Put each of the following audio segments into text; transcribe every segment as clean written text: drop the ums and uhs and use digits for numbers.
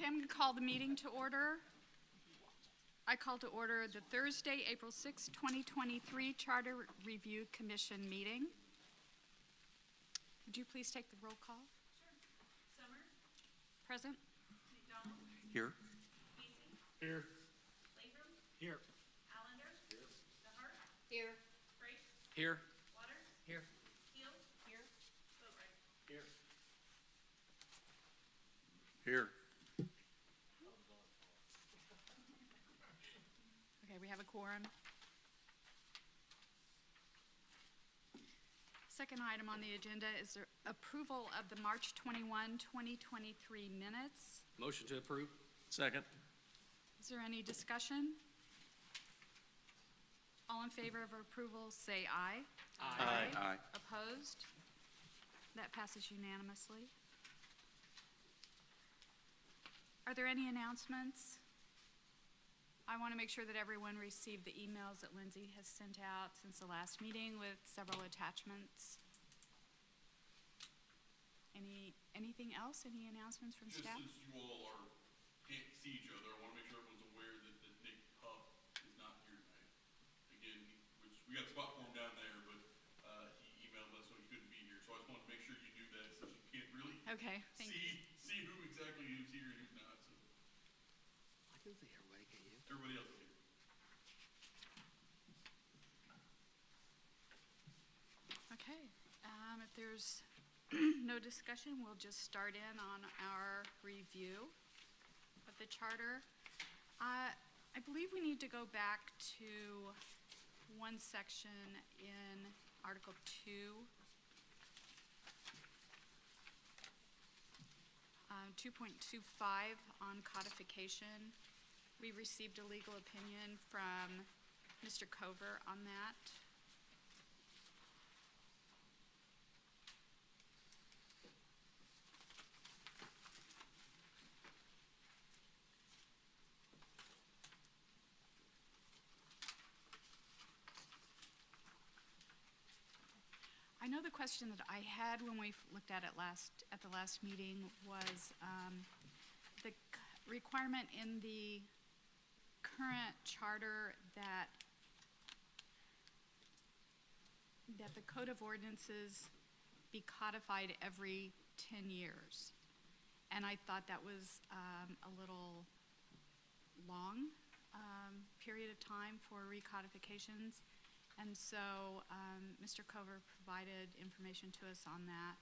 Okay, I'm going to call the meeting to order. I call to order the Thursday, April 6, 2023 Charter Review Commission meeting. Would you please take the roll call? Sure. Summers? Present. McDonald? Here. Casey? Here. Latham? Here. Allender? Here. DeHart? Here. Frakes? Here. Waters? Here. Keel? Here. Boatright? Here. Here. Okay, we have a quorum. Second item on the agenda is the approval of the March 21, 2023 minutes. Motion to approve. Second. Is there any discussion? All in favor of approval, say aye. Aye. Aye. Opposed? That passes unanimously. Are there any announcements? I want to make sure that everyone received the emails that Lindsay has sent out since the last meeting with several attachments. Anything else? Any announcements from staff? Just as you all can't see each other, I want to make sure everyone's aware that Nick Huff is not here tonight. Again, which we got a spot for him down there, but he emailed us so he couldn't be here. So I just wanted to make sure you knew that, since you can't really Okay, thank you. see who exactly is here and who's not. So I can see everybody, can you? everybody else is here. Okay, if there's no discussion, we'll just start in on our review of the charter. I believe we need to go back to one section in Article 2. 2.25 on codification. We received a legal opinion from Mr. Cover on that. I know the question that I had when we looked at it at the last meeting was the requirement in the current charter that the Code of Ordinances be codified every 10 years. And I thought that was a little long period of time for recodifications. And so Mr. Cover provided information to us on that.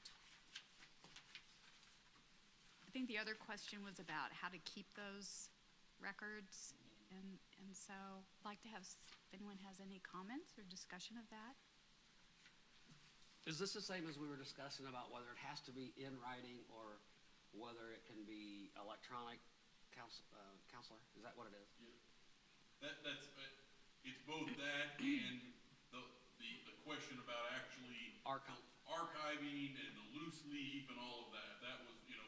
I think the other question was about how to keep those records. And so I'd like to have, if anyone has any comments or discussion of that. Is this the same as we were discussing about whether it has to be in writing or whether it can be electronic, counselor? Is that what it is? Yeah. It's both that and the question about actually archiving and the loose leaf and all of that. That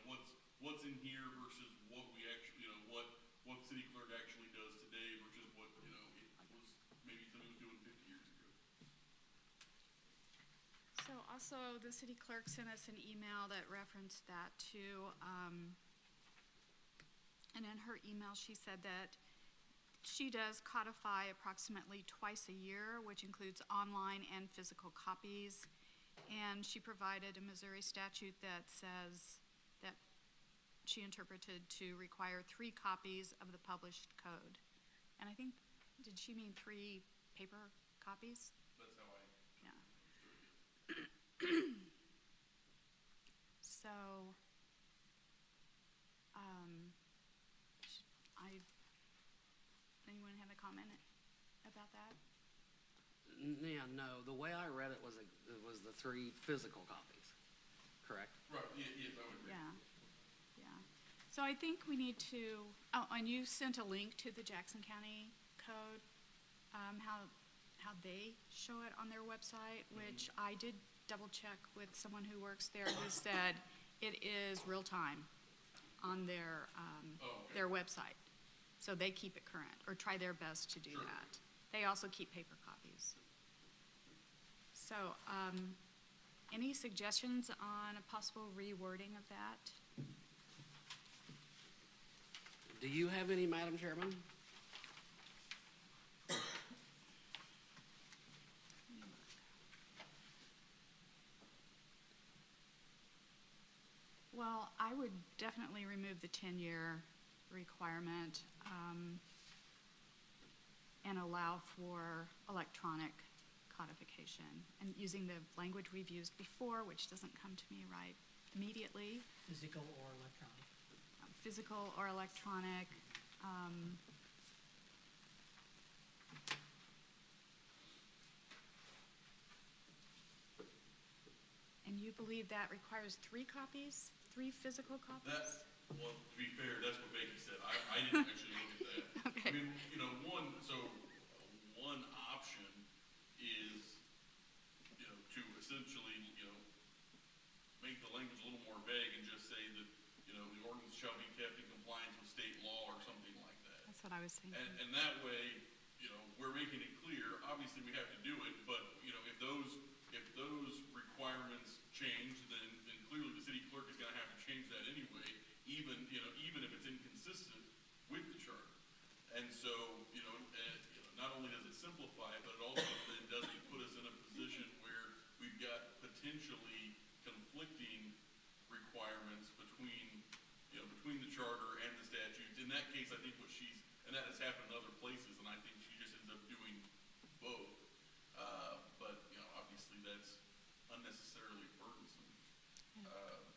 was, what's in here versus what we actually, what city clerk actually does today versus what, it was maybe somebody was doing 50 years ago. So also the city clerk sent us an email that referenced that too. And in her email, she said that she does codify approximately twice a year, which includes online and physical copies. And she provided a Missouri statute that says that she interpreted to require 3 copies of the published code. And I think, did she mean 3 paper copies? That's how I. Yeah. So, anyone have a comment about that? Yeah, no. The way I read it was the 3 physical copies, correct? Right, yes, I would agree. Yeah, yeah. So I think we need to, oh, and you sent a link to the Jackson County Code, how they show it on their website, which I did double check with someone who works there who said it is real time on their website. So they keep it current, or try their best to do that. They also keep paper copies. So, any suggestions on a possible rewording of that? Do you have any, Madam Chairman? Well, I would definitely remove the 10-year requirement and allow for electronic codification and using the language we've used before, which doesn't come to me right immediately. Physical or electronic. Physical or electronic. And you believe that requires 3 copies, 3 physical copies? Well, to be fair, that's what Becky said. I didn't actually look at that. Okay. I mean, you know, one option is, you know, to essentially, you know, make the language a little more vague and just say that, you know, the ordinance shall be kept in compliance with state law or something like that. That's what I was thinking. And that way, you know, we're making it clear, obviously we have to do it, but, you know, if those requirements change, then clearly the city clerk is gonna have to change that anyway, even if it's inconsistent with the charter. And so, not only does it simplify it, but it also then doesn't put us in a position where we've got potentially conflicting requirements between the charter and the statutes. In that case, I think and that has happened in other places, and I think she just ends up doing both. But, you know, obviously that's unnecessarily burdensome.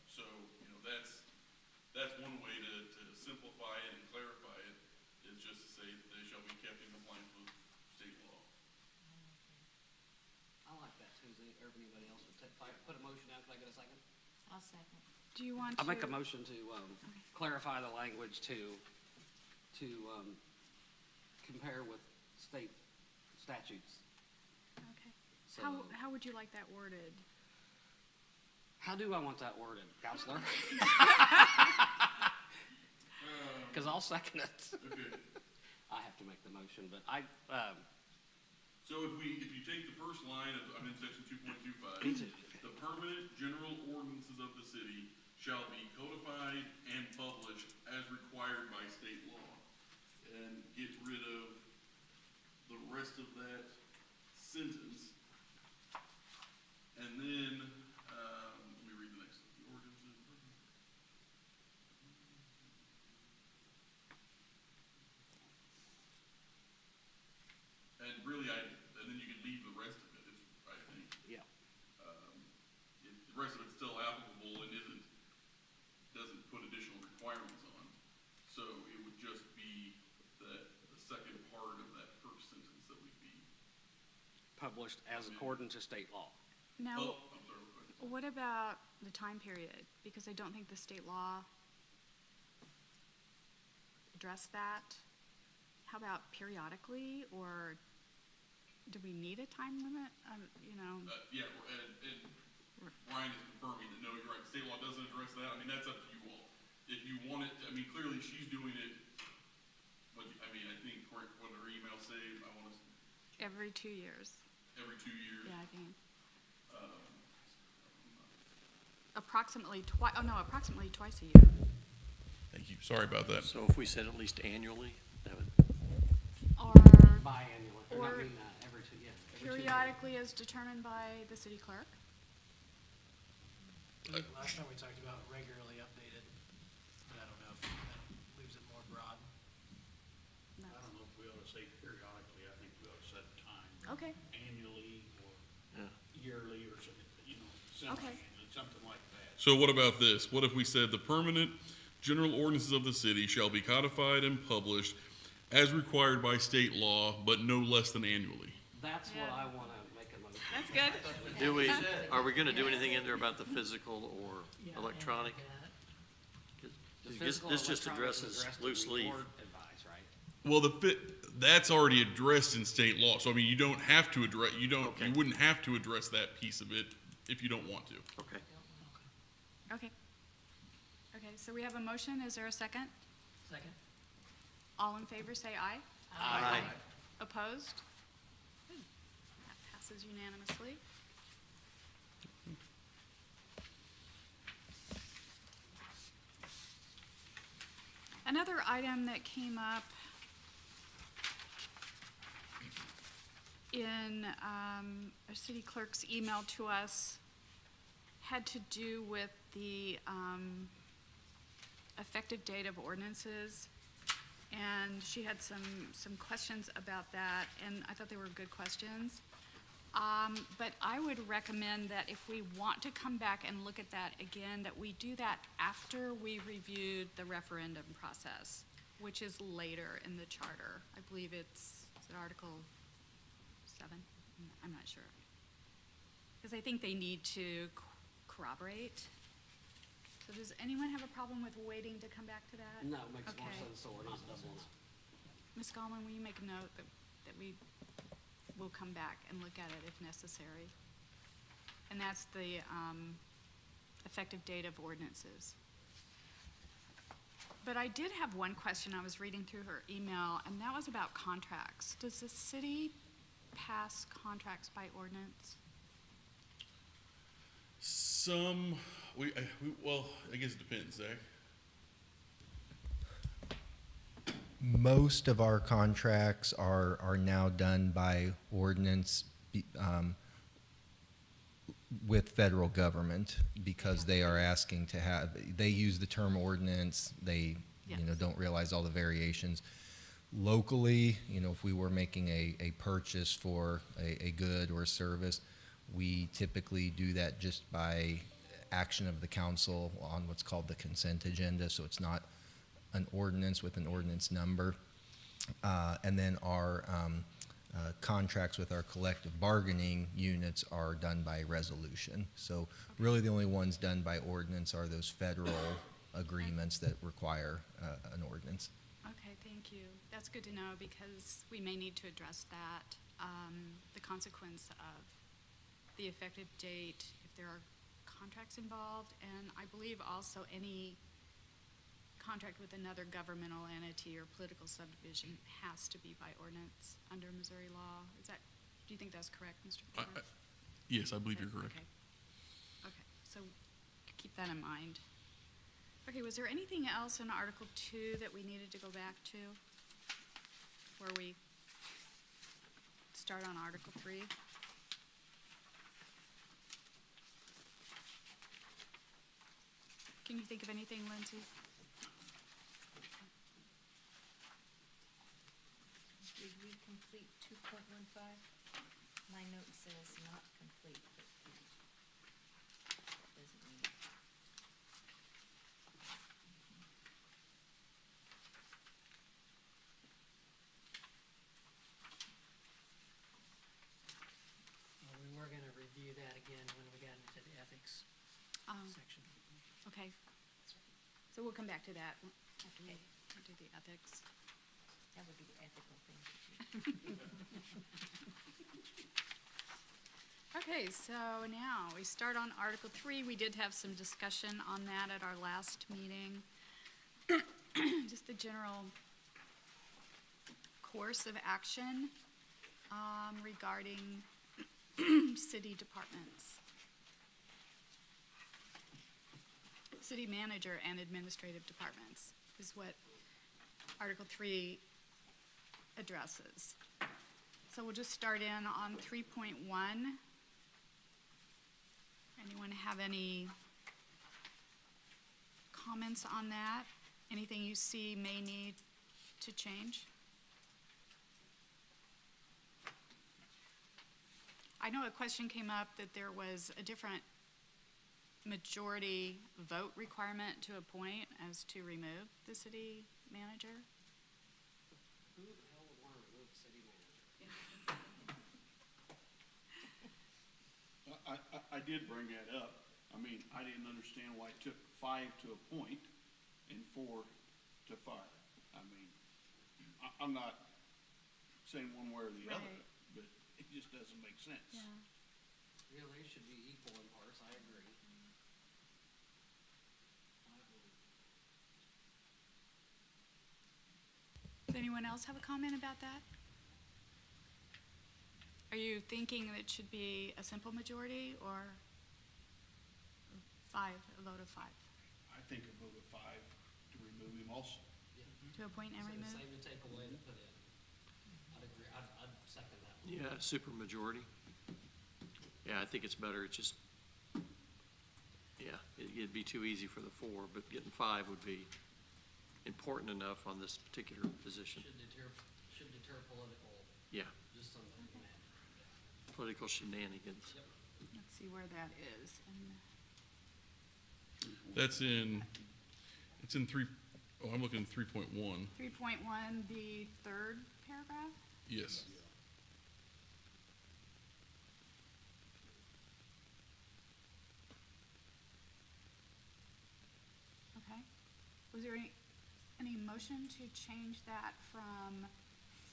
So, you know, that's one way to simplify it and clarify it, is just to say that they shall be kept in compliance with state law. I like that too. Is anybody else would put a motion down? Can I get a second? I'll second. Do you want to? I'll make a motion to clarify the language to compare with state statutes. Okay. So- How would you like that worded? How do I want that worded, Counselor? Because I'll second it. Okay. I have to make the motion, but So if you take the first line I'm in section 2.25. Me too. The permanent general ordinances of the city shall be codified and published as required by state law. And get rid of the rest of that sentence. And then, let me read the next one. The ordinances. And really, and then you could leave the rest of it, I think. yeah. The rest of it's still applicable and doesn't put additional requirements on. So it would just be the second part of that first sentence that would be. Published as according to state law. Now, Oh, I'm sorry, go ahead. what about the time period? Because I don't think the state law addressed that. How about periodically, or do we need a time limit? Yeah, and Ryan is confirming that, no, you're right, state law doesn't address that. I mean, that's up to you all. If you want it, I mean, clearly she's doing it, I think, what her email say, Every 2 years. every 2 years. Yeah, I think. Approximately twice a year. Thank you, sorry about that. So if we said at least annually, that would, Or Biannual, or Or not mean that, every 2 years. periodically as determined by the city clerk. Last time we talked about regularly updated, but I don't know if that leaves it more broad. I don't know if we ought to say periodically, I think we ought to set time. Okay. Annually or yeah. yearly or something, Okay. something like that. So what about this? What if we said the permanent general ordinances of the city shall be codified and published as required by state law, but no less than annually? That's what Yeah. I want to make a motion. That's good. Are we gonna do anything in there about the physical or electronic? The This physical just electronic is addresses addressed in loose the leaf. board advice, right? Well, that's already addressed in state law, so I mean, you don't have to address, you Okay. wouldn't have to address that piece of it if you don't want to. Okay. Okay. Okay, so we have a motion. Is there a second? Second? All in favor, say aye. Aye. Opposed? Good. That passes unanimously. Another item that came up in a city clerk's email to us had to do with the effective date of ordinances. And she had some questions about that, and I thought they were good questions. But I would recommend that if we want to come back and look at that again, that we do that after we reviewed the referendum process, which is later in the charter. I believe is it Article 7? I'm not sure. Because I think they need to corroborate. So does anyone have a problem with waiting to come back to that? No, it makes more Okay. sense, so we're not doubling up. Ms. Gallman, will you make a note that we will come back and look at it if necessary? And that's the effective date of ordinances. But I did have one question. I was reading through her email, and that was about contracts. Does the city pass contracts by ordinance? Well, I guess it depends, Zach. Most of our contracts are now done by ordinance with federal government because they are asking to have, they use the term ordinance, they, Yes. don't realize all the variations. Locally, if we were making a purchase for a good or a service, we typically do that just by action of the council on what's called the consent agenda, so it's not an ordinance with an ordinance number. And then our contracts with our collective bargaining units are done by resolution. So really the only ones done by ordinance are those federal agreements that require an ordinance. Okay, thank you. That's good to know because we may need to address that, the consequence of the effective date if there are contracts involved, and I believe also any contract with another governmental entity or political subdivision has to be by ordinance under Missouri law. Do you think that's correct, Mr. Porter? Yes, I believe you're correct. Okay, so keep that in mind. Okay, was there anything else in Article 2 that we needed to go back to? Where we start on Article 3? Can you think of anything, Lindsay? Did we complete 2.15? My note says not complete, but doesn't mean. Well, we were gonna review that again when we got into the ethics section. Okay. So we'll come back to that after we Okay. do the ethics. That would be the ethical thing to do. Okay, so now we start on Article 3. We did have some discussion on that at our last meeting. Just the general course of action regarding city departments. City manager and administrative departments is what Article 3 addresses. So we'll just start in on 3.1. Anyone have any comments on that? Anything you see may need to change? I know a question came up that there was a different majority vote requirement to appoint as to remove the city manager. Who the hell would want to remove the city manager? I did bring that up. I mean, I didn't understand why it took 5 to appoint and 4 to fire. I mean, I'm not saying one way or the other, Right. but it just doesn't make sense. Yeah. Yeah, they should be equal in parts, I agree. Does anyone else have a comment about that? Are you thinking it should be a simple majority or a vote of five? I think a vote of 5 to remove him also. to appoint and So the remove? same to take away to put in. I'd agree, I'd second that one. Yeah, super majority. Yeah, I think it's better, it's just, yeah, it'd be too easy for the 4, but getting 5 would be important enough on this particular position. Should deter political, Yeah, just some humanity. political shenanigans. Yep. Let's see where that is. That's it's in I'm looking at 3.1. 3.1, the third paragraph? Yes. Okay. Was there any motion to change that from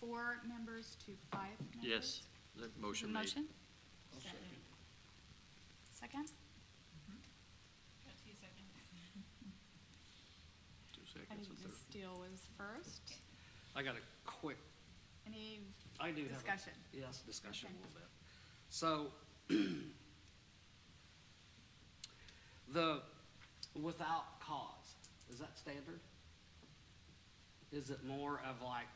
4 members to 5 members? Yes, that motion made. Motion? Second? 2 I seconds, think a Ms. third. Steele was first. I got a quick, Any I do have. discussion? Yes, discussion Okay. a little bit. So, the without cause, is that standard? Is it more of like,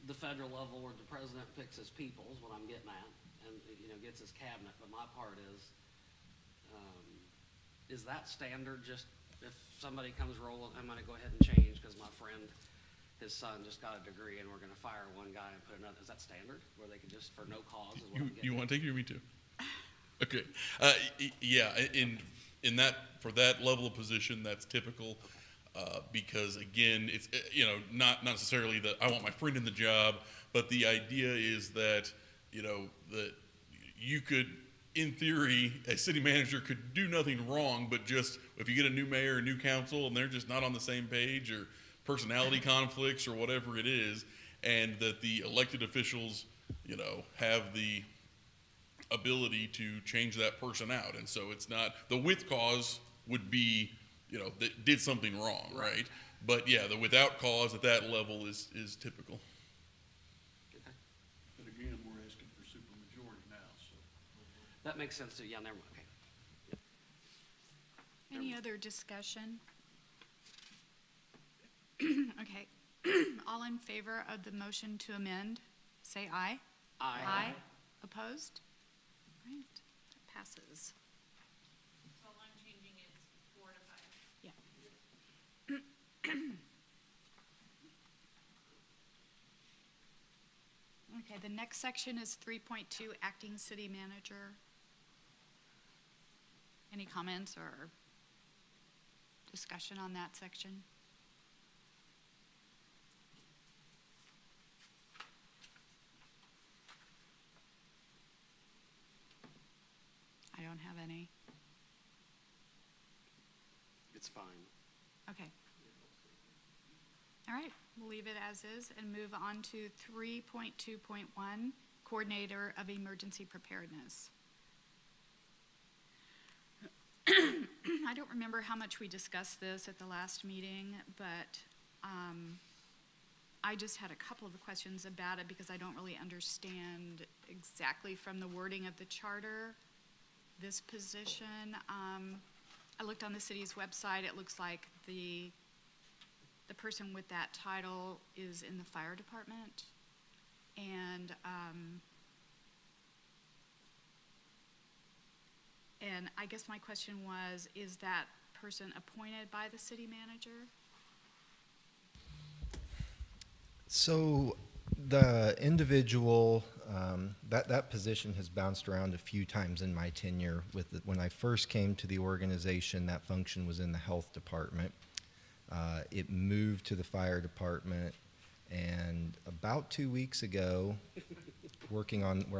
the federal level where the president picks his people is what I'm getting at, and, gets his cabinet, but my part is that standard just if somebody comes rolling, I'm gonna go ahead and change because my friend, his son just got a degree and we're gonna fire one guy and put another, is that standard? Where they can just, for no cause is what I'm getting You at? want to take it or me too? Okay. Yeah, in that, for that level of position, that's typical. Because again, it's, not necessarily that I want my friend in the job, but the idea is that, that you could, in theory, a city manager could do nothing wrong, but just if you get a new mayor, a new council, and they're just not on the same page, or personality conflicts, or whatever it is, and that the elected officials, have the ability to change that person out. And so it's not, the with cause would be, that did something wrong, right? But yeah, the without cause at that level is typical. Okay. But again, we're asking for supermajority now, so. That makes sense too, yeah, never mind, okay. Any other discussion? Okay. All in favor of the motion to amend, say aye. Aye. Opposed? Right, that passes. So all I'm changing is 4 to 5. Yeah. Okay, the next section is 3.2, acting city manager. Any comments or discussion on that section? I don't have any. It's fine. Okay. All right, we'll leave it as is and move on to 3.2.1, Coordinator of Emergency Preparedness. I don't remember how much we discussed this at the last meeting, but I just had a couple of questions about it because I don't really understand exactly from the wording of the charter this position. I looked on the city's website. It looks like the person with that title is in the fire department. And I guess my question was, is that person appointed by the city manager? So the individual, that position has bounced around a few times in my tenure. When I first came to the organization, that function was in the health department. It moved to the fire department, and about 2 weeks ago, we're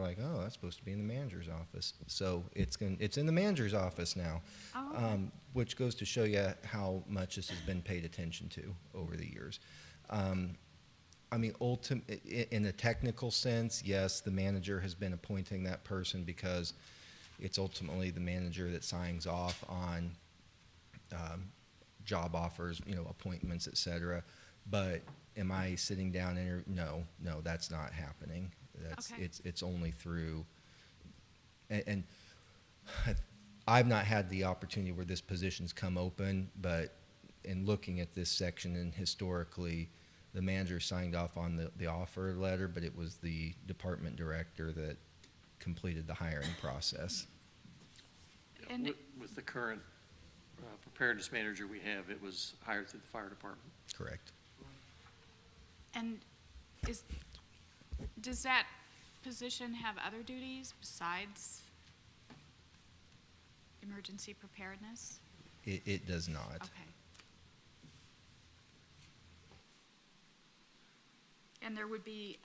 like, oh, that's supposed to be in the manager's office. So it's in the manager's office now, Oh, okay. which goes to show you how much this has been paid attention to over the years. I mean, in a technical sense, yes, the manager has been appointing that person because it's ultimately the manager that signs off on job offers, appointments, et cetera. But am I sitting down and no, that's not happening. Okay. It's only through, and I've not had the opportunity where this position's come open, but in looking at this section, and historically, the manager signed off on the offer letter, but it was the department director that completed the hiring process. And- With the current preparedness manager we have, it was hired through the fire department. Correct. And does that position have other duties besides emergency preparedness? It does not. Okay. And there would be,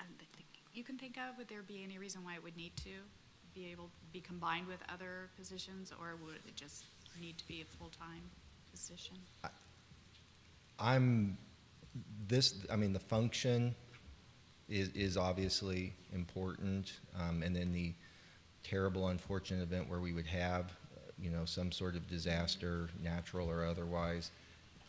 you can think of, would there be any reason why it would need to be able to be combined with other positions, or would it just need to be a full-time position? The function is obviously important, and then the terrible, unfortunate event where we would have, some sort of disaster, natural or otherwise,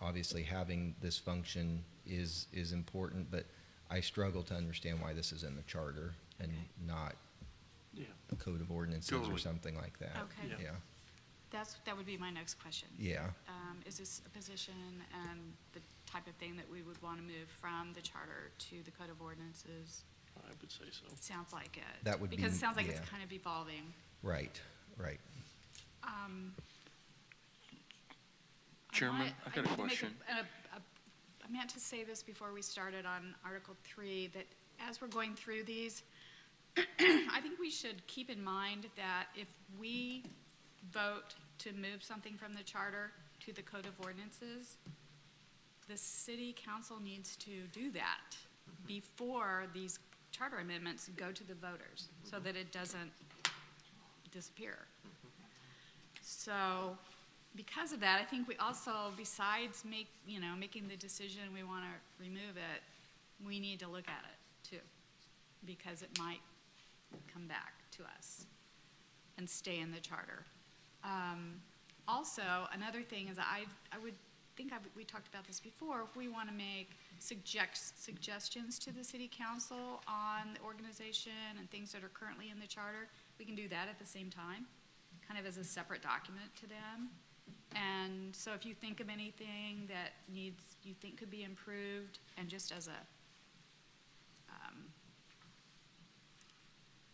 obviously having this function is important, but I struggle to understand why this is in the charter and not Yeah. the code of ordinances or Totally. something like that. Okay. Yeah. Yeah, That would be my next question. yeah. Is this a position and the type of thing that we would want to move from the charter to the code of ordinances? I would say so. It sounds like it. That would be- Because it sounds like it's yeah. kind of evolving. Right. Chairman, I got a need to make question. I meant to say this before we started on Article 3, that as we're going through these, I think we should keep in mind that if we vote to move something from the charter to the code of ordinances, the city council needs to do that before these charter amendments go to the voters, so that it doesn't disappear. So, because of that, I think we also, besides making the decision we want to remove it, we need to look at it too, because it might come back to us and stay in the charter. Also, another thing is I would think we talked about this before, if we want to make suggestions to the city council on the organization and things that are currently in the charter, we can do that at the same time, kind of as a separate document to them. And so if you think of anything that you think could be improved, and just as a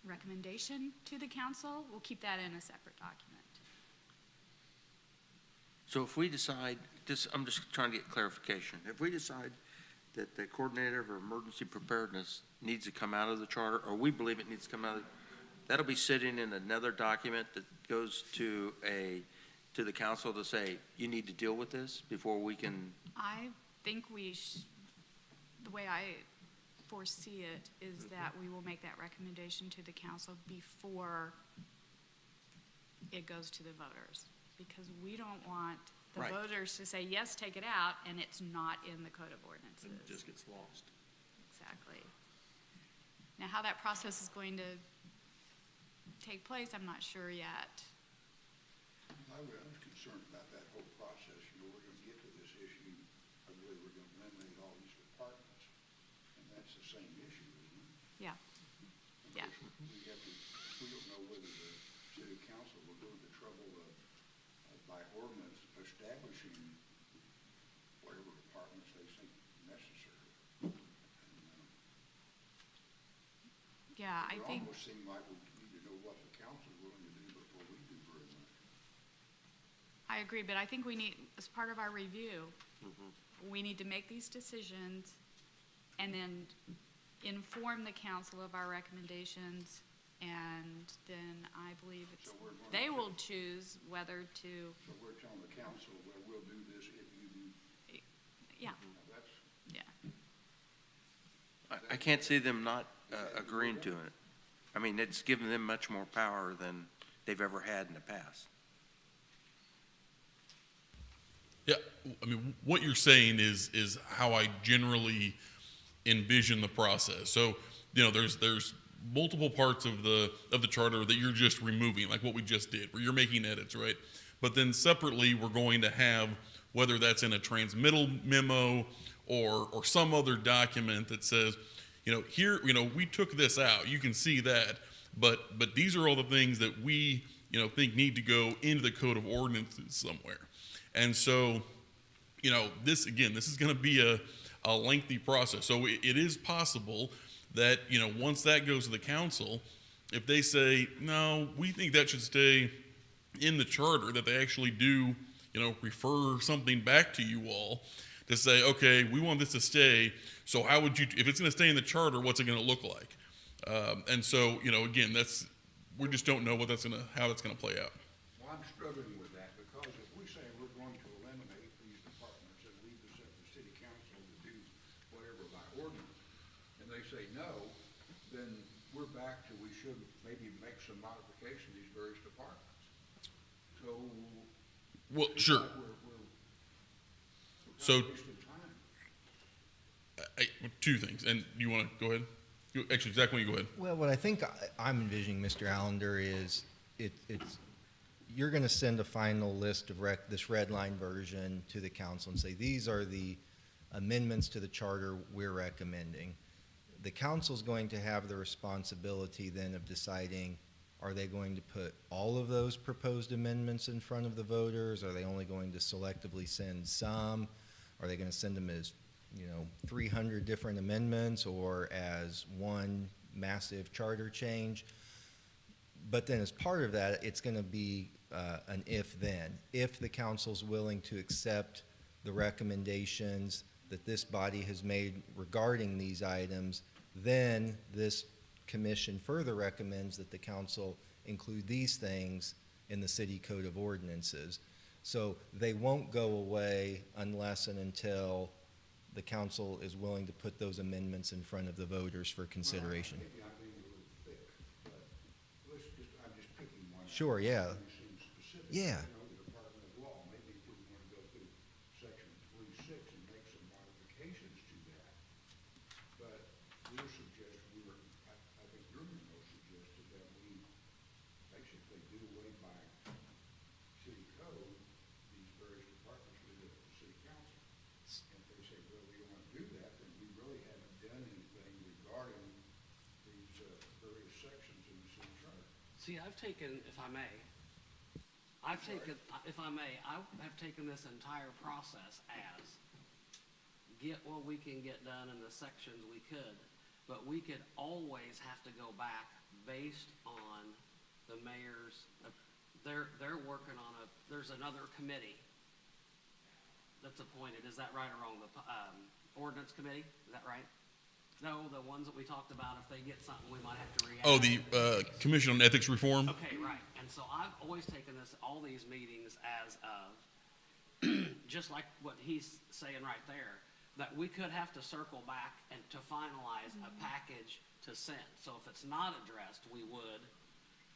recommendation to the council, we'll keep that in a separate document. So if we decide, I'm just trying to get clarification. If we decide that the coordinator of emergency preparedness needs to come out of the charter, or we believe it needs to come out, that'll be sitting in another document that goes to the council to say, you need to deal with this before we can, I think the way I foresee it is that we will make that recommendation to the council before it goes to the voters. Because we don't want the Right. voters to say, yes, take it out, and it's not in the code of ordinances. And it just gets lost. Exactly. Now, how that process is going to take place, I'm not sure yet. I was concerned about that whole process. We're going to get to this issue of whether we're going to eliminate all these departments. And that's the same issue, isn't it? Yeah. Yeah. We don't know whether the city council will go to the trouble of, by ordinance, establishing whatever departments they think necessary. And, Yeah, I it think, almost seemed like we need to know what the council's willing to do before we do very much. I agree, but I think we need, as part of our review, we need to make these decisions and then inform the council of our recommendations, and then I believe So we're going they to- will choose whether to, So we're telling the council, well, we'll do this if you do, yeah, that's, yeah. I can't see them not agreeing to it. I mean, it's given them much more power than they've ever had in the past. Yeah, I mean, what you're saying is how I generally envision the process. So, there's multiple parts of the charter that you're just removing, like what we just did, where you're making edits, right? But then separately, we're going to have, whether that's in a transmittal memo or some other document that says, here, we took this out. You can see that, but these are all the things that we, think need to go into the code of ordinances somewhere. And so, this is going to be a lengthy process. So it is possible that, once that goes to the council, if they say, no, we think that should stay in the charter, that they actually do, refer something back to you all to say, okay, we want this to stay. So how would you, if it's going to stay in the charter, what's it going to look like? And so, again, we just don't know how that's going to play out. Well, I'm struggling with that because if we say we're going to eliminate these departments and leave this up to city council to do whatever by ordinance, and they say no, then we're back to we should maybe make some modification to these various departments. So. Well, sure. So, wasting time. two things, and you want to go ahead? Actually, Zach, why don't you go ahead? Well, what I think I'm envisioning, Mr. Allender, is it's you're going to send a final list of this red line version to the council and say, these are the amendments to the charter we're recommending. The council's going to have the responsibility then of deciding, are they going to put all of those proposed amendments in front of the voters? Are they only going to selectively send some? Are they going to send them as 300 different amendments or as one massive charter change? But then as part of that, it's going to be an if-then. If the council's willing to accept the recommendations that this body has made regarding these items, then this commission further recommends that the council include these things in the city code of ordinances. So they won't go away unless and until the council is willing to put those amendments in front of the voters for consideration. Well, maybe I'm being a little thick, but I'm just picking one. Sure, yeah. It seems specific. Yeah. The Department of Law, maybe if we want to go through section 3.6 and make some modifications to that. But I think your memo suggested that we basically do away by city code, these various departments with the city council. And if they say, well, we don't want to do that, then we really haven't done anything regarding these various sections in the city charter. See, I've taken, if I may, I have taken this entire process as get what we can get done in the sections we could, but we could always have to go back based on the mayor's, they're working on there's another committee that's appointed. Is that right or wrong? The ordinance committee, is that right? No, the ones that we talked about, if they get something, we might have to react. Oh, the Commission on Ethics Reform? Okay, right. And so I've always taken all these meetings as of, just like what he's saying right there, that we could have to circle back and to finalize a package to send. So if it's not addressed, we would,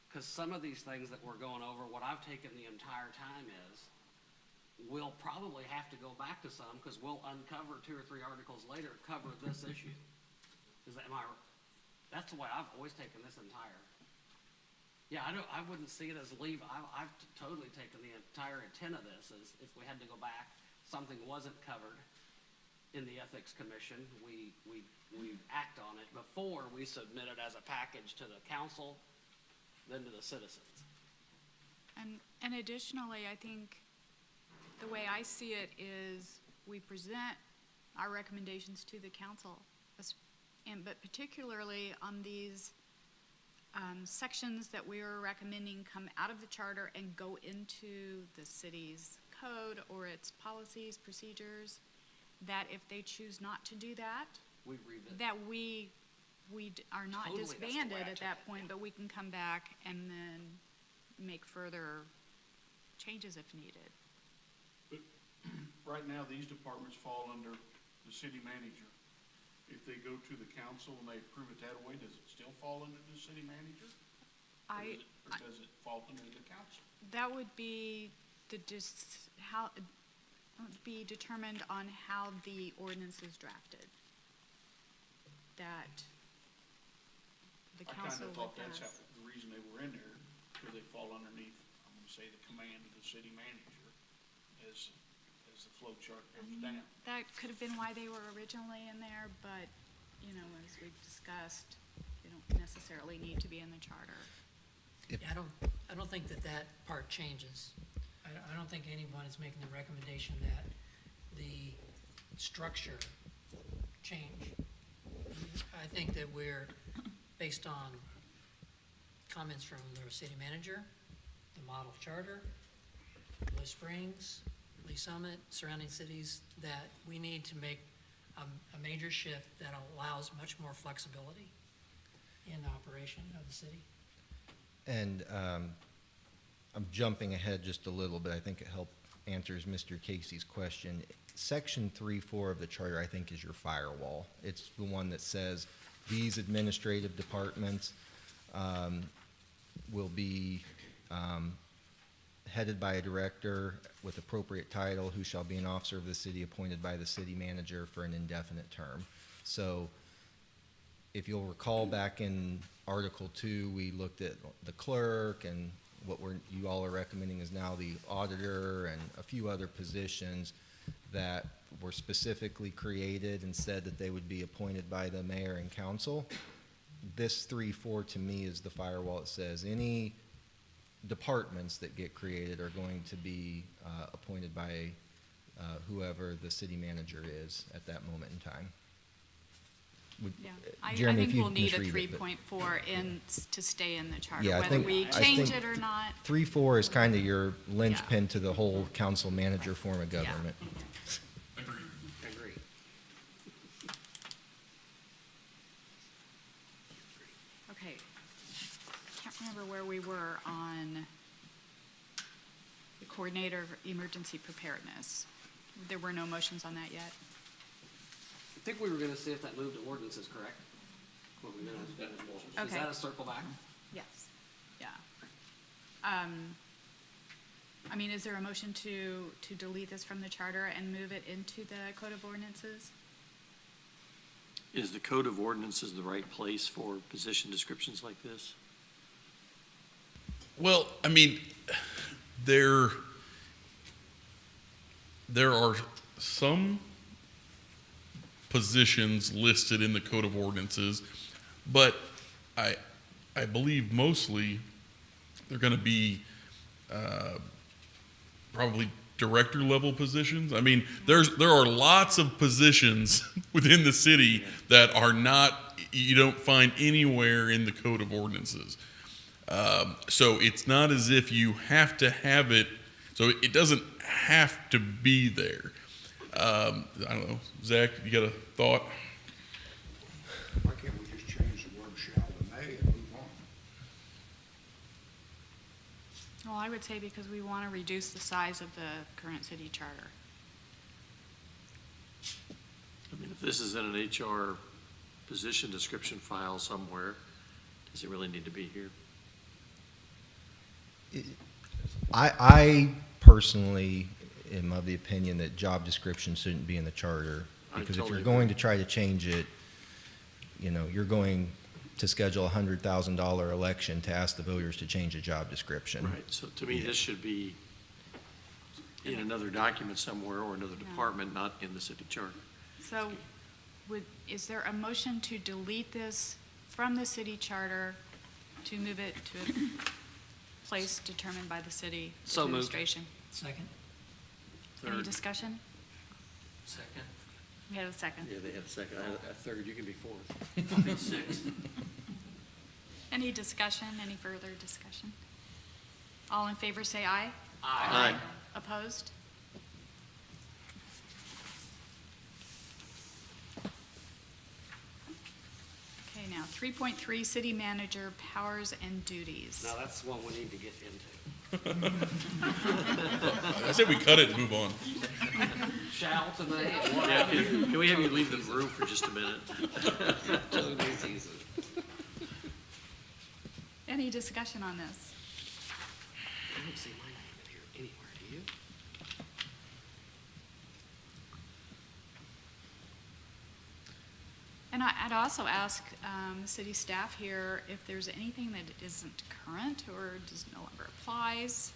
because some of these things that we're going over, what I've taken the entire time is, we'll probably have to go back to some, because we'll uncover 2 or 3 articles later, cover this issue. That's the way I've always taken this entire. Yeah, I wouldn't see it as I've totally taken the entire intent of this as if we had to go back, something wasn't covered in the Ethics Commission, we act on it before we submit it as a package to the council, then to the citizens. And additionally, I think the way I see it is we present our recommendations to the council, but particularly on these sections that we are recommending come out of the charter and go into the city's code or its policies, procedures, that if they choose not to do that, We revisit. that we are not Totally, that's the way disbanded I at took that it, point, yeah. but we can come back and then make further changes if needed. But right now, these departments fall under the city manager. If they go to the council and they approve it that way, does it still fall under the city manager? Or does it fall under the council? That would be be determined on how the ordinance is drafted. That the I council kinda thought would that's pass. the reason they were in there, because they fall underneath, I'm gonna say, the command of the city manager as the flow chart goes down. That could have been why they were originally in there, but, as we've discussed, they don't necessarily need to be in the charter. Yeah, I don't think that part changes. I don't think anyone is making the recommendation that the structure change. I think that we're, based on comments from the city manager, the model charter, Blue Springs, Lee Summit, surrounding cities, that we need to make a major shift that allows much more flexibility in the operation of the city. And I'm jumping ahead just a little bit. I think it answers Mr. Casey's question. Section 3.4 of the charter, I think, is your firewall. It's the one that says these administrative departments will be headed by a director with appropriate title who shall be an officer of the city appointed by the city manager for an indefinite term. So if you'll recall back in Article 2, we looked at the clerk, and what you all are recommending is now the auditor and a few other positions that were specifically created and said that they would be appointed by the mayor and council. This 3.4 to me is the firewall. It says any departments that get created are going to be appointed by whoever the city manager is at that moment in time. Yeah, I Jeremy, if think you we'll need a misread it, but- 3.4 to stay in the charter, Yeah, I whether think- we I change think it or not. 3.4 is kind of your linchpin to the whole council manager form of government. Agree. Okay. Can't remember where we were on the coordinator of emergency preparedness. There were no motions on that yet? I think we were gonna see if that moved to ordinances, correct? What we're gonna- Is Okay. that a circle back? Yes, yeah. I mean, is there a motion to delete this from the charter and move it into the code of ordinances? Is the code of ordinances the right place for position descriptions like this? Well, I mean, there are some positions listed in the Code of Ordinances, but I believe mostly they're going to be probably director level positions. I mean, there are lots of positions within the city that are not, you don't find anywhere in the Code of Ordinances. So it's not as if you have to have it, so it doesn't have to be there. I don't know, Zach, you got a thought? Why can't we just change the word shall to may and move on? Well, I would say because we want to reduce the size of the current city charter. I mean, if this is in an HR position description file somewhere, does it really need to be here? I personally am of the opinion that job description shouldn't be in the charter. I Because if totally you're going agree. to try to change it, you're going to schedule a $100,000 election to ask the voters to change a job description. Right, so to me, this should be in another document somewhere or another department, not in the city charter. So is there a motion to delete this from the city charter to move it to a place determined by the city So moved. administration? Second? Any Third. discussion? Second. We have a second. Yeah, they have a second, a third, you can be fourth. I'll be sixth. Any discussion, any further discussion? All in favor, say aye. Aye. Opposed? Okay, now 3.3, city manager powers and duties. Now, that's one we need to get into. I said we cut it and move on. Shall to may, and what? Yeah, can we have you leave the room for just a minute? It's easy. Any discussion on this? I don't see my name in here anywhere, do you? And I'd also ask city staff here if there's anything that isn't current or just no longer applies.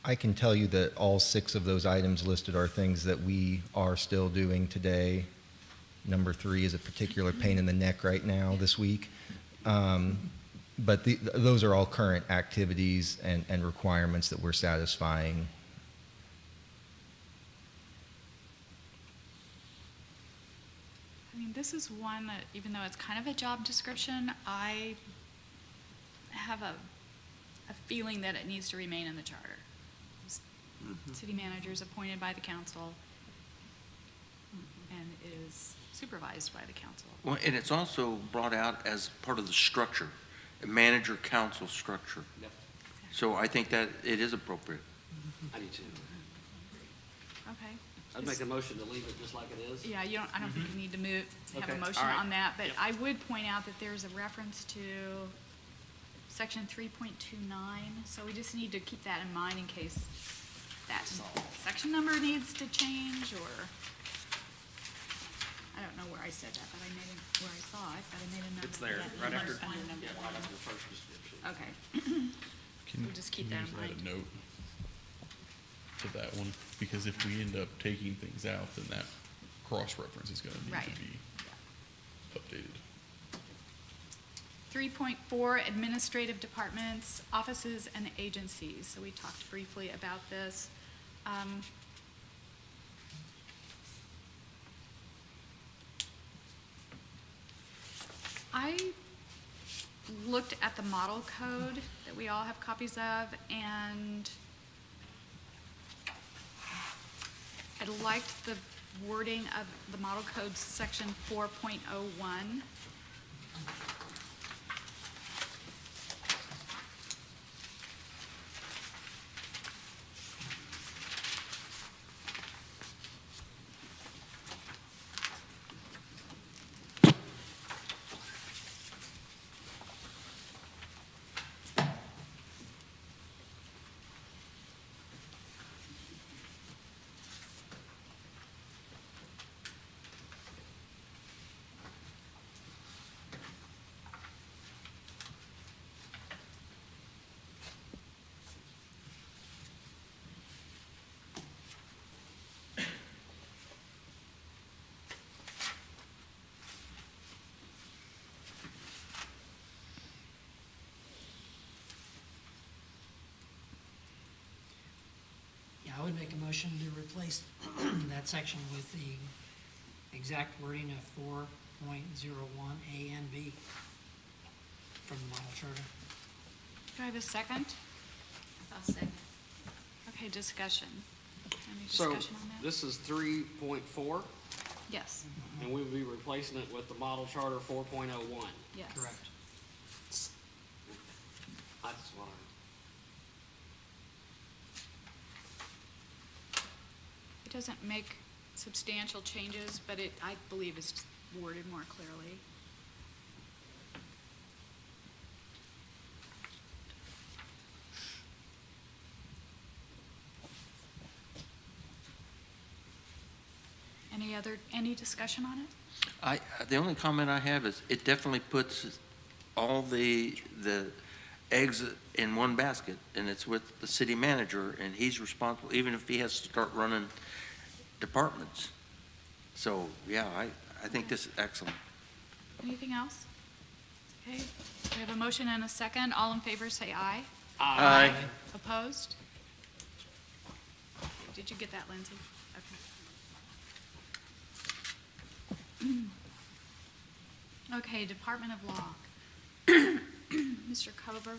I can tell you that all 6 of those items listed are things that we are still doing today. Number 3 is a particular pain in the neck right now this week. But those are all current activities and requirements that we're satisfying. I mean, this is one that, even though it's kind of a job description, I have a feeling that it needs to remain in the charter. City manager is appointed by the council and is supervised by the council. Well, and it's also brought out as part of the structure, a manager-council structure. Yep. So I think that it is appropriate. I do too. Okay. I'd make a motion to leave it just like it is. Yeah, I don't think you need to have Okay, a motion all right. on that, but Yep. I would point out that there's a reference to section 3.29, so we just need to keep that in mind in case that section number needs to change, or, I don't know where I said that, but I made it, where I saw it, but I made a note. It's there, of that right under after, number yeah, one. right after the first description. Okay, Can, We'll just keep can that you in just mind. add a note to that one? Because if we end up taking things out, then that cross-reference is gonna need Right. to be updated. 3.4, administrative departments, offices, and agencies. So we talked briefly about this. I looked at the model code that we all have copies of, and I liked the wording of the model code section 4.01. Yeah, I would make a motion to replace that section with the exact wording of 4.01 A and B from the model charter. Do I have a second? I'll second. Okay, discussion. Any So, discussion on that? this is 3.4, Yes, and we would be replacing it with the model charter 4.01. yes. Correct. That's what It doesn't make substantial changes, but it, I believe, is worded more clearly. Any discussion on it? The only comment I have is it definitely puts all the eggs in one basket, and it's with the city manager, and he's responsible, even if he has to start running departments. So, yeah, I think this is excellent. Anything else? Okay, we have a motion and a second. All in favor, say aye. Aye. Opposed? Did you get that, Lindsay? Okay. Okay, Department of Law. Mr. Cover,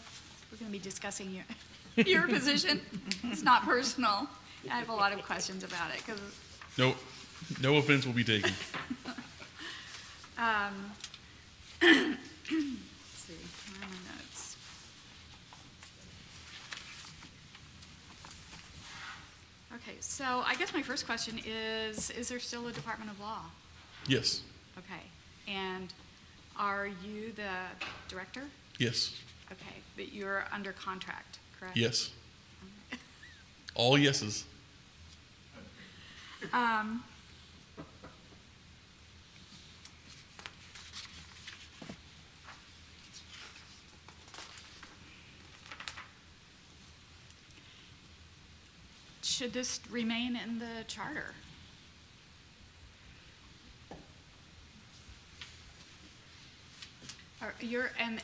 we're gonna be discussing your position. It's not personal. I have a lot of questions about it, because, No offense will be taken. let's see, where are my notes? Okay, so I guess my first question is there still a Department of Law? Yes, Okay, and are you the director? yes, Okay, but you're under contract, correct? yes. All yeses. should this remain in the charter?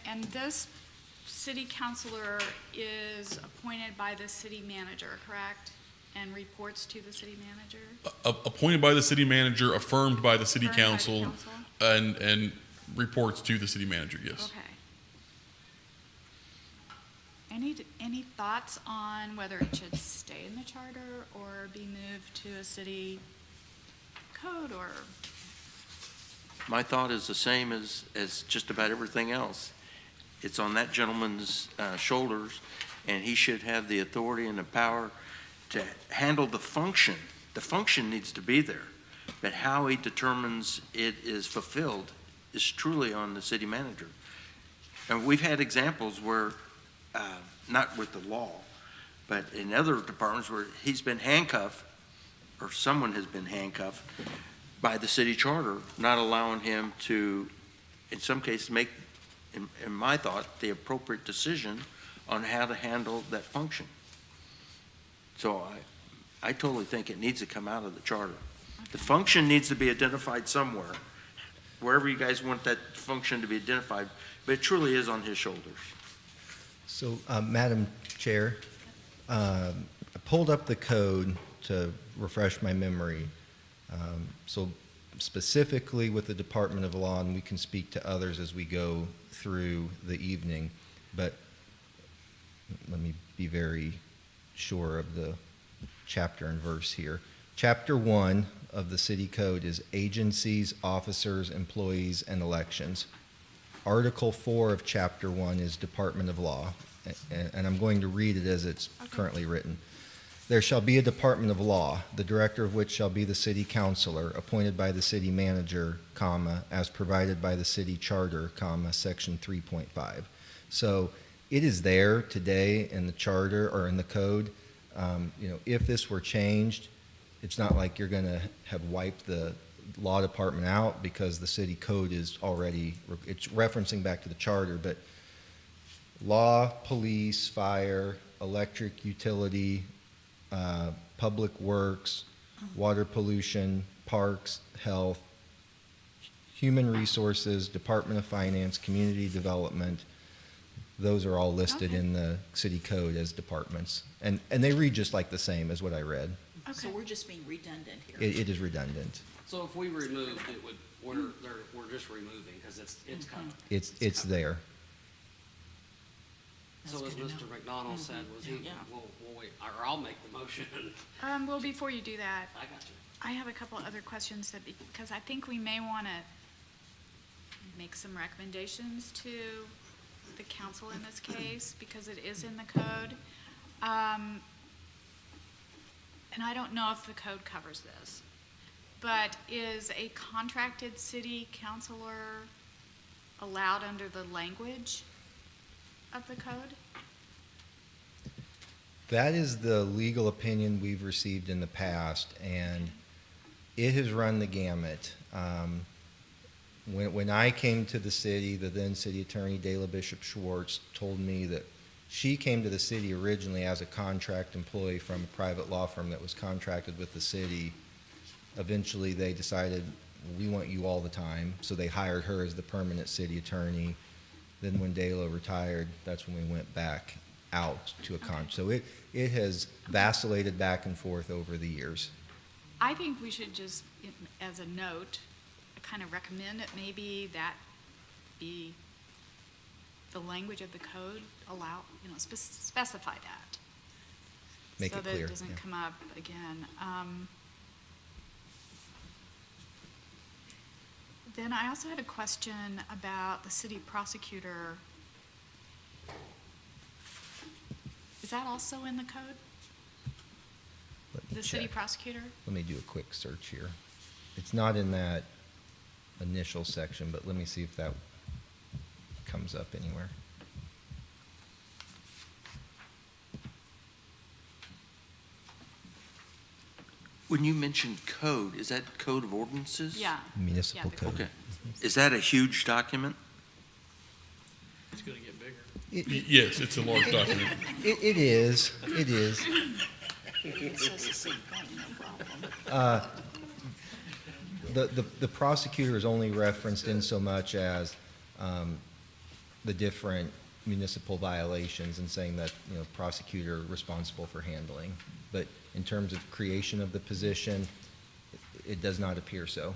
And this city councilor is appointed by the city manager, correct? And reports to the city manager? Appointed by the city manager, affirmed by the city Affirmed by the council, council? and reports to the city manager, yes. Okay. Any thoughts on whether it should stay in the charter or be moved to a city code or? My thought is the same as just about everything else. It's on that gentleman's shoulders, and he should have the authority and the power to handle the function. The function needs to be there, but how he determines it is fulfilled is truly on the city manager. And we've had examples where, not with the law, but in other departments where he's been handcuffed, or someone has been handcuffed by the city charter, not allowing him to, in some cases, make, in my thought, the appropriate decision on how to handle that function. So I totally think it needs to come out of the charter. The function needs to be identified somewhere, wherever you guys want that function to be identified, but it truly is on his shoulders. So, Madam Chair, I pulled up the code to refresh my memory. So specifically with the Department of Law, and we can speak to others as we go through the evening, but let me be very sure of the chapter and verse here. Chapter 1 of the city code is agencies, officers, employees, and elections. Article 4 of chapter 1 is Department of Law, and I'm going to read it as it's currently written. There shall be a Department of Law, the director of which shall be the city councilor, appointed by the city manager, comma, as provided by the city charter, comma, section 3.5. So it is there today in the charter or in the code. If this were changed, it's not like you're going to have wiped the law department out because the city code is already, it's referencing back to the charter, but law, police, fire, electric, utility, public works, water pollution, parks, health, human resources, Department of Finance, community development, those are all listed in the city code as departments. And they read just like the same as what I read. So we're just being redundant here. It is redundant. So if we removed, it would, we're just removing, because it's covered. It's there. So as Mr. McDonald said, was he, Yeah. we'll wait, or I'll make the motion. Well, before you do that, I got you. I have a couple other questions because I think we may want to make some recommendations to the council in this case, because it is in the code. And I don't know if the code covers this, but is a contracted city councilor allowed under the language of the code? That is the legal opinion we've received in the past, and it has run the gamut. When I came to the city, the then city attorney, Dayla Bishop Schwartz, told me that she came to the city originally as a contract employee from a private law firm that was contracted with the city. Eventually, they decided, we want you all the time, so they hired her as the permanent city attorney. Then when Dayla retired, that's when we went back out to a contract. So it has vacillated back and forth over the years. I think we should just, as a note, kind of recommend it, maybe that be the language of the code, allow, specify that. Make so it that clear, it doesn't yeah. come up again. Then I also had a question about the city prosecutor. Is that also in the code? Let me The city check. prosecutor? Let me do a quick search here. It's not in that initial section, but let me see if that comes up anywhere. When you mentioned code, is that code of ordinances? Yeah. Municipal Yeah, the code. Okay. Is that a huge document? It's going to get bigger. Yes, it's a large document. It is. It says the same thing, no problem. The prosecutor is only referenced in so much as the different municipal violations and saying that, prosecutor responsible for handling. But in terms of creation of the position, it does not appear so.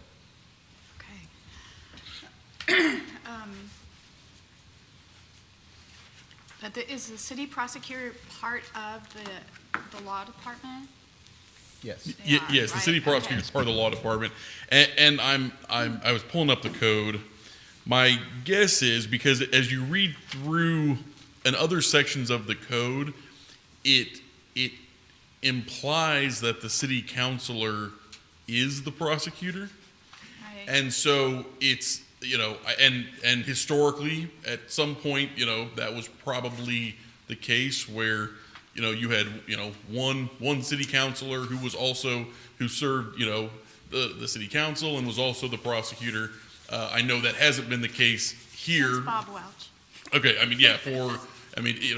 Okay. But is the city prosecutor part of the law department? Yes. They are, Yes, the city right? prosecutor is part of the law department, and I was pulling up the code. My guess is because as you read through in other sections of the code, it implies that the city councilor is the prosecutor, Right. and so it's and historically at some point that was probably the case where you had one city councilor who served the city council and was also the prosecutor. I know that hasn't been the case here. It's Bob Welch. Okay,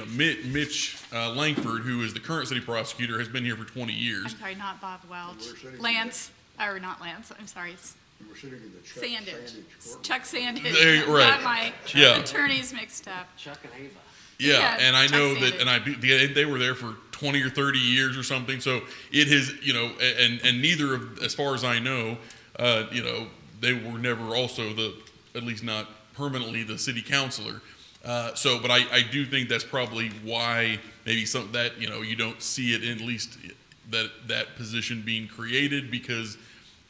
Mitch Langford, who is the current city prosecutor, has been here for 20 years. I'm sorry, not Bob Welch. We're sitting in Lance, or not Lance, I'm sorry, it's And we're sitting in the Chuck Sandage. courtroom. Chuck Sandage. There- right. Got my Yeah. attorneys mixed up. Chuck and Ava. Yeah, Yeah, and I Chuck know that, Sandage. they were there for 20 or 30 years or something. So it has, and neither of, as far as I know, they were never also at least not permanently the city councilor. But I do think that's probably why maybe you don't see it, at least that position being created, because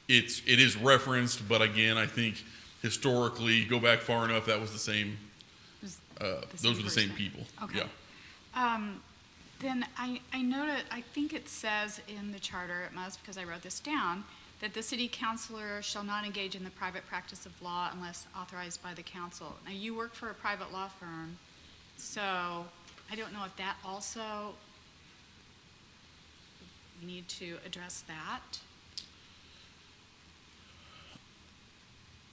it is referenced. But again, I think historically, go back far enough, that was the same. Those were the same person. people. Okay. Yeah. Then I noted, I think it says in the charter, it must, because I wrote this down, that the city councilor shall not engage in the private practice of law unless authorized by the council. Now, you work for a private law firm, so I don't know if that also, we need to address that.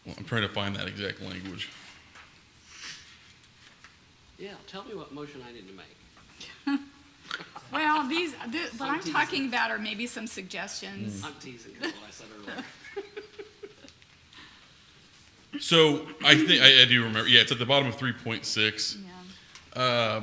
Well, I'm trying to find that exact language. Yeah, tell me what motion I need to make. Well, what I'm talking about are maybe some suggestions. I'm teasing because what I said earlier. So I think I do remember. Yeah, it's at the bottom of 3.6. Yeah.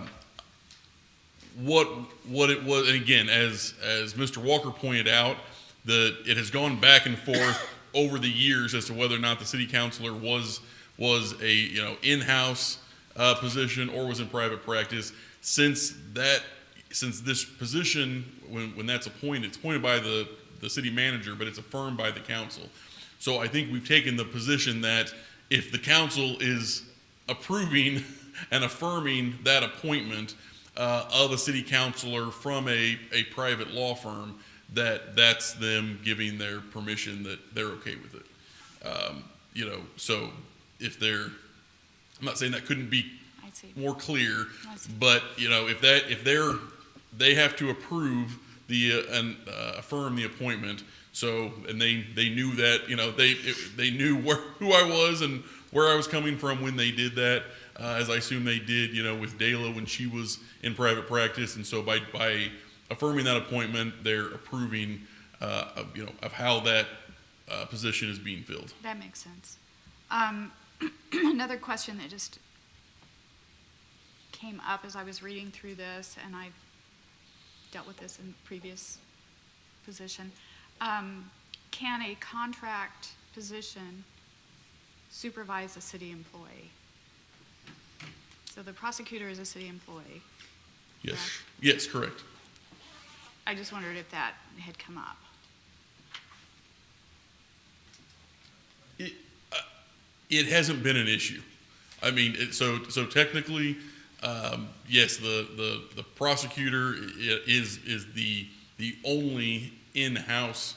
What it was, and again, as Mr. Walker pointed out, it has gone back and forth over the years as to whether or not the city councilor was a in-house position or was in private practice. Since this position, when that's appointed, it's appointed by the city manager, but it's affirmed by the council. So I think we've taken the position that if the council is approving and affirming that appointment of a city councilor from a private law firm, that's them giving their permission that they're okay with it. So if they're, I'm not saying that couldn't be I see. more clear, I see. but if they have to approve and affirm the appointment. So, and they knew that, they knew who I was and where I was coming from when they did that, as I assume they did, with Dayla when she was in private practice. And so by affirming that appointment, they're approving, of how that position is being filled. That makes sense. Another question that just came up as I was reading through this, and I dealt with this in previous position. Can a contract position supervise a city employee? So the prosecutor is a city employee. Yes, correct? yes, correct. I just wondered if that had come up. It hasn't been an issue. I mean, so technically, yes, the prosecutor is the only in-house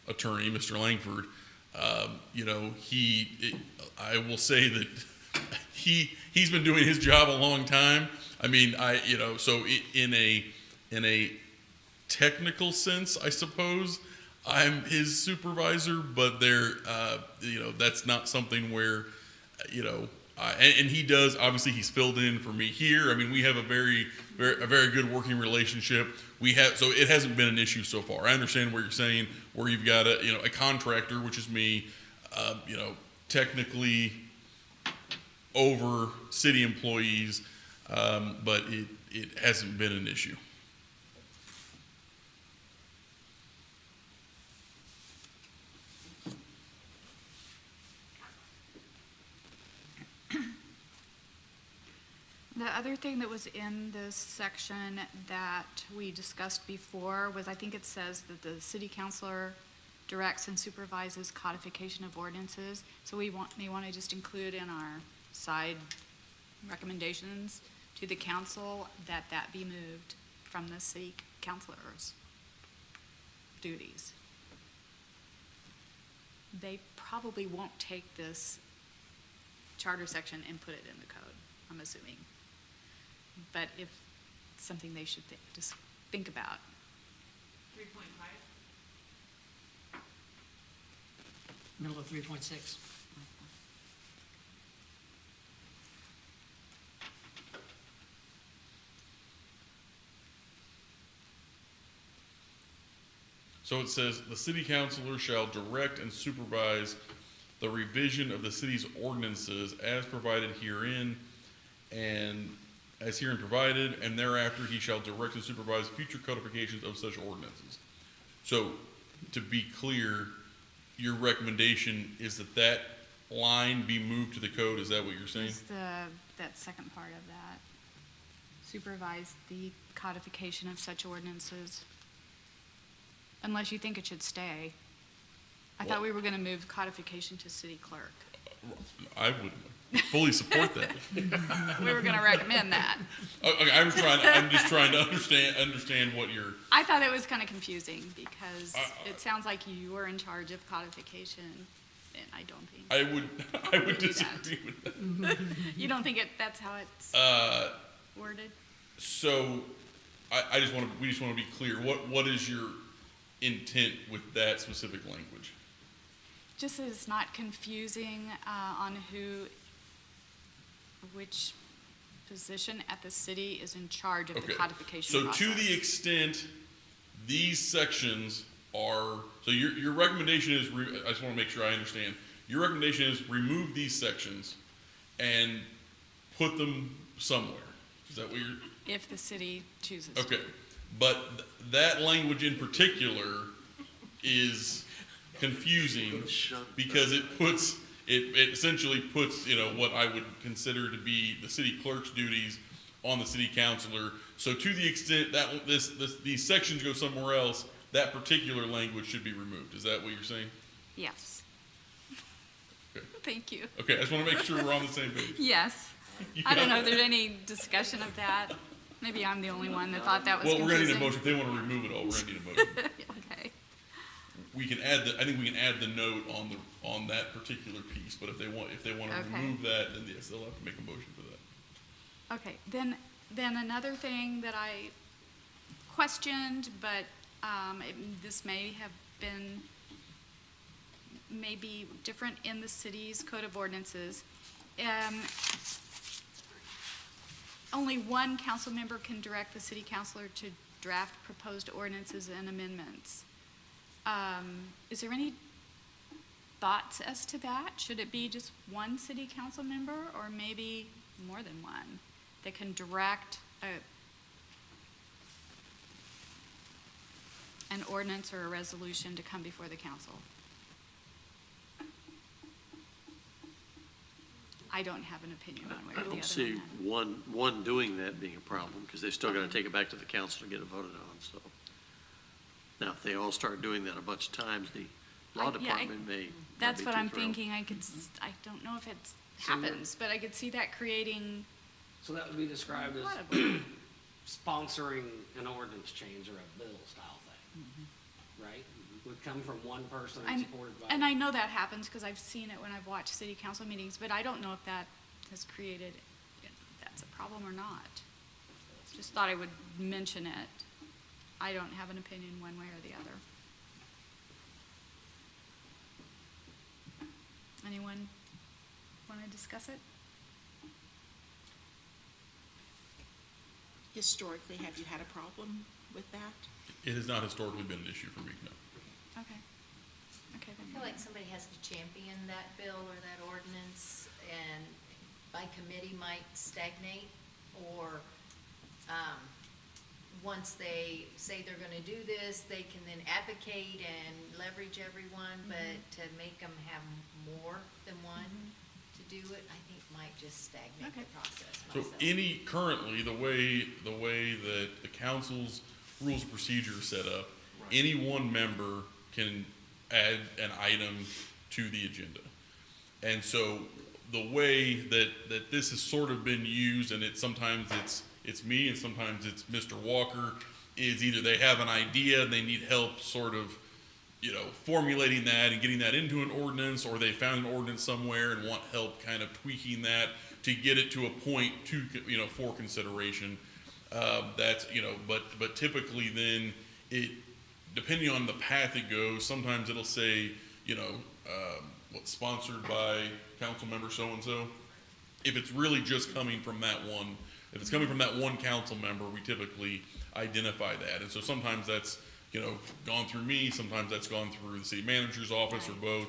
attorney, Mr. Langford. I will say that he's been doing his job a long time. I mean, so in a technical sense, I suppose I'm his supervisor, but that's not something where, And he does, obviously, he's filled in for me here. I mean, we have a very good working relationship. So it hasn't been an issue so far. I understand what you're saying, where you've got a contractor, which is me, technically over city employees, but it hasn't been an issue. The other thing that was in this section that we discussed before was, I think it says that the city councilor directs and supervises codification of ordinances. So we may want to just include in our side recommendations to the council that be moved from the city councilor's duties. They probably won't take this charter section and put it in the code, I'm assuming. But if something they should just think about. 3.5? Middle of 3.6. So it says, the city councilor shall direct and supervise the revision of the city's ordinances as provided herein and as herein provided, and thereafter he shall direct and supervise future codifications of such ordinances. So, to be clear, your recommendation is that line be moved to the code, is that what you're saying? Is that second part of that. Supervise the codification of such ordinances. Unless you think it should stay. I thought we were gonna move codification to city clerk. I would fully support that. We were gonna recommend that. Okay, I'm just trying to understand what you're. I thought it was kind of confusing because it sounds like you were in charge of codification, and I don't think. I would disagree with that. You don't think that's how it's worded? So, we just want to be clear. What is your intent with that specific language? Just so it's not confusing on which position at the city is in charge of the codification process. So to the extent these sections are, so your recommendation is, I just want to make sure I understand, your recommendation is remove these sections and put them somewhere. Is that what you're? If the city chooses to. Okay, but that language in particular is confusing because it essentially puts, what I would consider to be the city clerk's duties on the city councilor. So to the extent that these sections go somewhere else, that particular language should be removed. Is that what you're saying? Yes. Okay. Thank you. Okay, I just want to make sure we're on the same page. Yes. I don't know if there's any discussion of that. Maybe I'm the only one that thought that was confusing. Well, we're going to need a motion. If they want to remove it all, we're going to need a motion. Okay. I think we can add the note on that particular piece, but if they want to remove that, then yes, they'll have to make a motion for that. Okay, then another thing that I questioned, but this may have been maybe different in the city's code of ordinances. Only one council member can direct the city councilor to draft proposed ordinances and amendments. Is there any thoughts as to that? Should it be just one city council member or maybe more than one that can direct an ordinance or a resolution to come before the council? I don't have an opinion one way or the other. I don't see one doing that being a problem, because they still got to take it back to the council to get it voted on, so. Now, if they all start doing that a bunch of times, the law department may not That's be what too I'm thrilled. thinking. I don't know if it happens, but I could see that creating So that would be described a as lot of sponsoring an ordinance change or a bill style thing, right? Would come from one person and supported by. And I know that happens because I've seen it when I've watched city council meetings, but I don't know if that has created, if that's a problem or not. Just thought I would mention it. I don't have an opinion one way or the other. Anyone want to discuss it? historically, have you had a problem with that? It has not historically been an issue for me, no. Okay. Okay, I then. feel like somebody has to champion that bill or that ordinance, and by committee might stagnate, or, once they say they're gonna do this, they can then advocate and leverage everyone, but to make them have more than one to do it, I think might just stagnate Okay. the process So myself. currently, the way that the council's rules of procedure is set up, any one member can add an item to the agenda. And so the way that this has sort of been used, and sometimes it's me and sometimes it's Mr. Walker, is either they have an idea and they need help sort of, formulating that and getting that into an ordinance, or they found an ordinance somewhere and want help kind of tweaking that to get it to a point for consideration. But typically then depending on the path it goes, sometimes it'll say, what's sponsored by council member so-and-so. If it's really just coming from that one, if it's coming from that one council member, we typically identify that. And so sometimes that's, gone through me, sometimes that's gone through the city manager's office or both.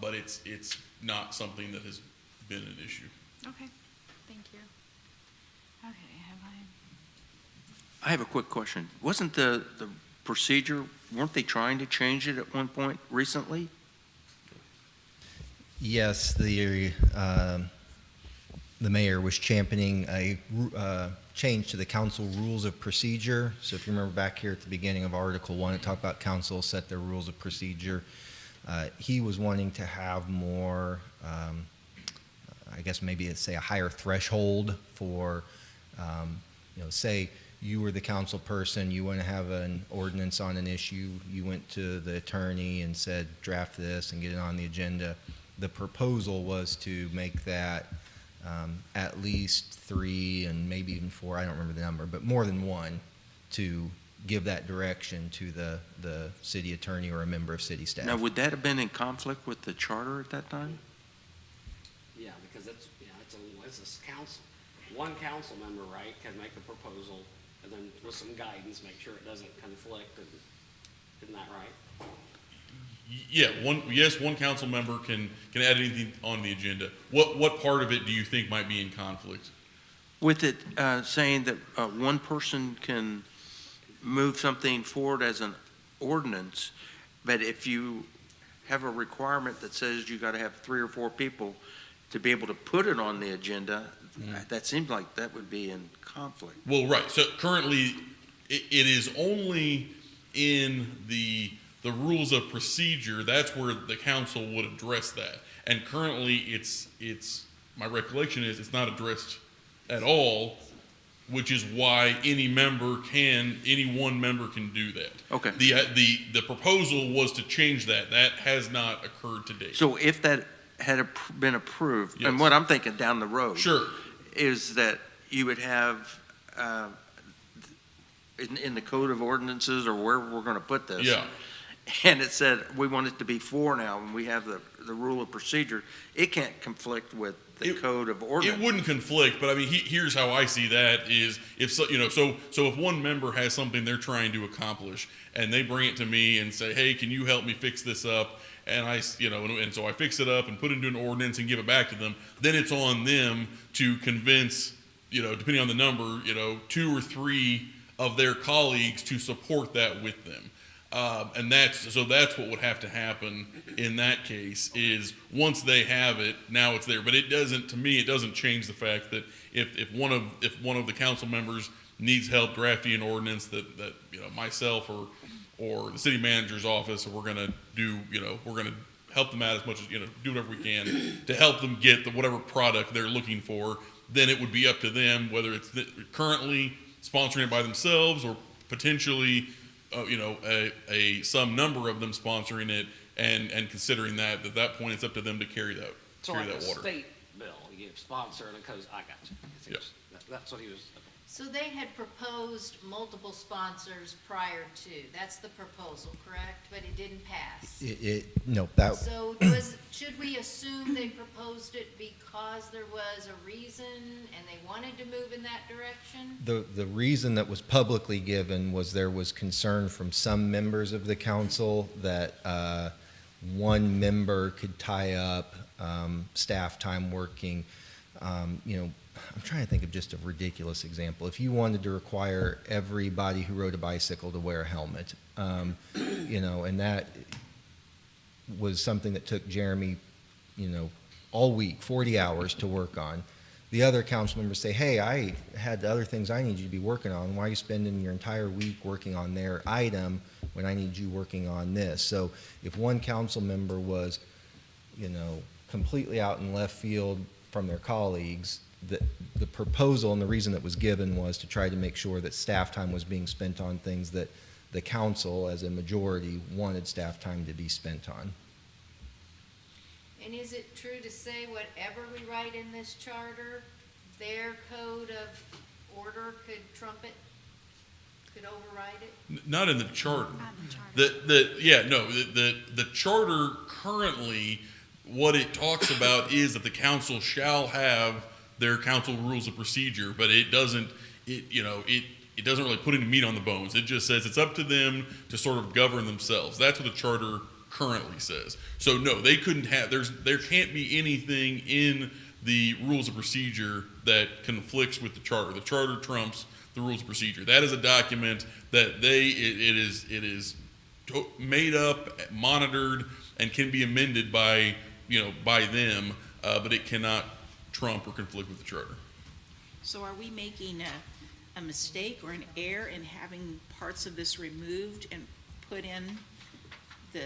But it's not something that has been an issue. Okay, thank you. Okay, I have a quick question. Wasn't the procedure, weren't they trying to change it at one point recently? Yes, the mayor was championing a change to the council rules of procedure. So if you remember back here at the beginning of Article 1, it talked about council set their rules of procedure. He was wanting to have more, I guess maybe it's say a higher threshold for, say you were the council person, you want to have an ordinance on an issue, you went to the attorney and said, draft this and get it on the agenda. The proposal was to make that at least 3 and maybe even 4, I don't remember the number, but more than 1 to give that direction to the city attorney or a member of city staff. Now, would that have been in conflict with the charter at that time? Yeah, because it's a council, one council member, right, can make a proposal, and then with some guidance, make sure it doesn't conflict, and isn't that right? Yeah, one council member can add anything on the agenda. What part of it do you think might be in conflict? With it saying that one person can move something forward as an ordinance, but if you have a requirement that says you got to have 3 or 4 people to be able to put it on the agenda, that seems like that would be in conflict. Well, right. So currently, it is only in the rules of procedure. That's where the council would address that. And currently, it's my recollection is it's not addressed at all, which is why any one member can do that. Okay. The proposal was to change that. That has not occurred to date. So if that had been approved, Yes. and what I'm thinking down the road. Sure. Is that you would have, in the code of ordinances or wherever we're going to put this. Yeah. And it said, we want it to be 4 now, and we have the rule of procedure. It can't conflict with the code of ordinance. It wouldn't conflict, but I mean, here's how I see that is so if one member has something they're trying to accomplish and they bring it to me and say, hey, can you help me fix this up? And and so I fix it up and put it into an ordinance and give it back to them. Then it's on them to convince, depending on the number, 2 or 3 of their colleagues to support that with them. And that's what would have to happen in that case is once they have it, now it's there. But to me, it doesn't change the fact that if one of the council members needs help drafting an ordinance that myself or the city manager's office, we're going to help them out as much as, do whatever we can to help them get whatever product they're looking for, then it would be up to them, whether it's currently sponsoring it by themselves or potentially, some number of them sponsoring it and considering that at that point, it's up to them to carry that So like water. a state bill, you sponsor and it goes, I got you. Yes. That's what he was. So they had proposed multiple sponsors prior to, that's the proposal, correct? But it didn't pass. No, that, So should we assume they proposed it because there was a reason and they wanted to move in that direction? the reason that was publicly given was there was concern from some members of the council that one member could tie up staff time working. I'm trying to think of just a ridiculous example. If you wanted to require everybody who rode a bicycle to wear a helmet, and that was something that took Jeremy, all week, 40 hours to work on. The other council members say, hey, I had other things I need you to be working on. Why are you spending your entire week working on their item when I need you working on this? So if one council member was, completely out in left field from their colleagues, the proposal and the reason that was given was to try to make sure that staff time was being spent on things that the council, as a majority, wanted staff time to be spent on. And is it true to say whatever we write in this charter, their code of order could trump it? Could override it? Not in the charter. Not in the charter. The charter currently, what it talks about is that the council shall have their council rules of procedure, but it doesn't really put any meat on the bones. It just says it's up to them to sort of govern themselves. That's what the charter currently says. So no, they couldn't have, there can't be anything in the rules of procedure that conflicts with the charter. The charter trumps the rules of procedure. That is a document that it is made up, monitored, and can be amended by them, but it cannot trump or conflict with the charter. So are we making a mistake or an error in having parts of this removed and put in the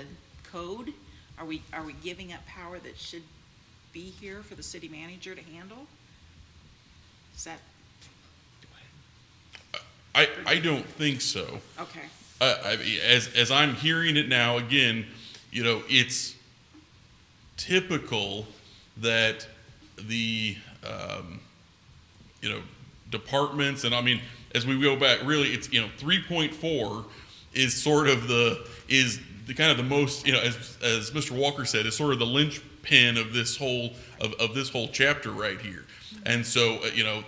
code? Are we giving up power that should be here for the city manager to handle? Is that? I don't think so. Okay. As I'm hearing it now, again, it's typical that the departments, and I mean, as we go back, really, it's 3.4 is sort of the kind of the most, as Mr. Walker said, is sort of the linchpin of this whole chapter right here. And so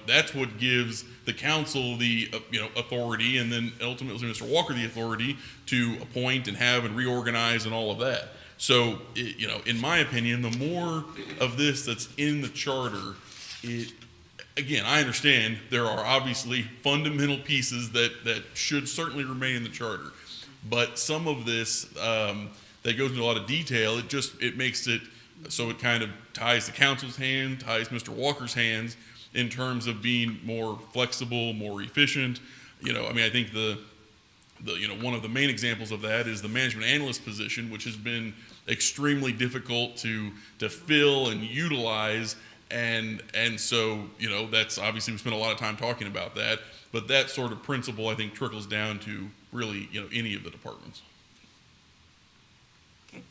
that's what gives the council the authority, and then ultimately Mr. Walker the authority to appoint and have and reorganize and all of that. So, in my opinion, the more of this that's in the charter, again, I understand there are obviously fundamental pieces that should certainly remain in the charter. But some of this that goes into a lot of detail, it makes it so it kind of ties the council's hand, ties Mr. Walker's hands in terms of being more flexible, more efficient. I think one of the main examples of that is the management analyst position, which has been extremely difficult to fill and utilize, and so that's obviously we spent a lot of time talking about that, but that sort of principle I think trickles down to really any of the departments. Okay.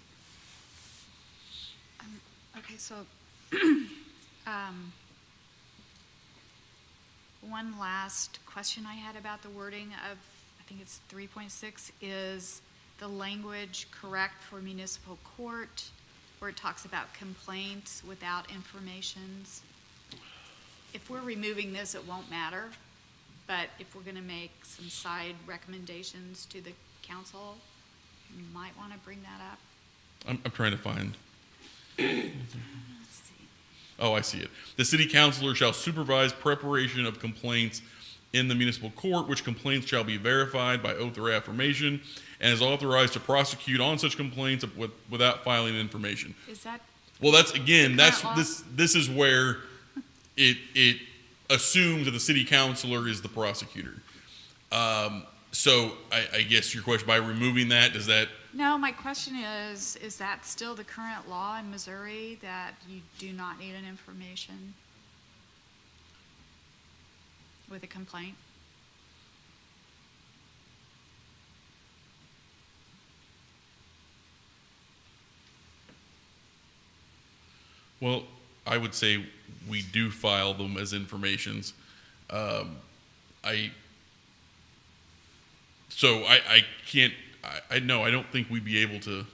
Okay, so one last question I had about the wording of, I think it's 3.6, is the language correct for municipal court, where it talks about complaints without informations? If we're removing this, it won't matter, but if we're gonna make some side recommendations to the council, you might wanna bring that up. I'm trying to find. Let's see. Oh, I see it. The city councilor shall supervise preparation of complaints in the municipal court, which complaints shall be verified by oath or affirmation, and is authorized to prosecute on such complaints without filing information. Is that? Well, that's again, current law? this is where it assumes that the city councilor is the prosecutor. So I guess your question, by removing that, does that? No, my question is that still the current law in Missouri, that you do not need an information with a complaint? Well, I would say we do file them as informations. So I can't, no, I don't think we'd be able to,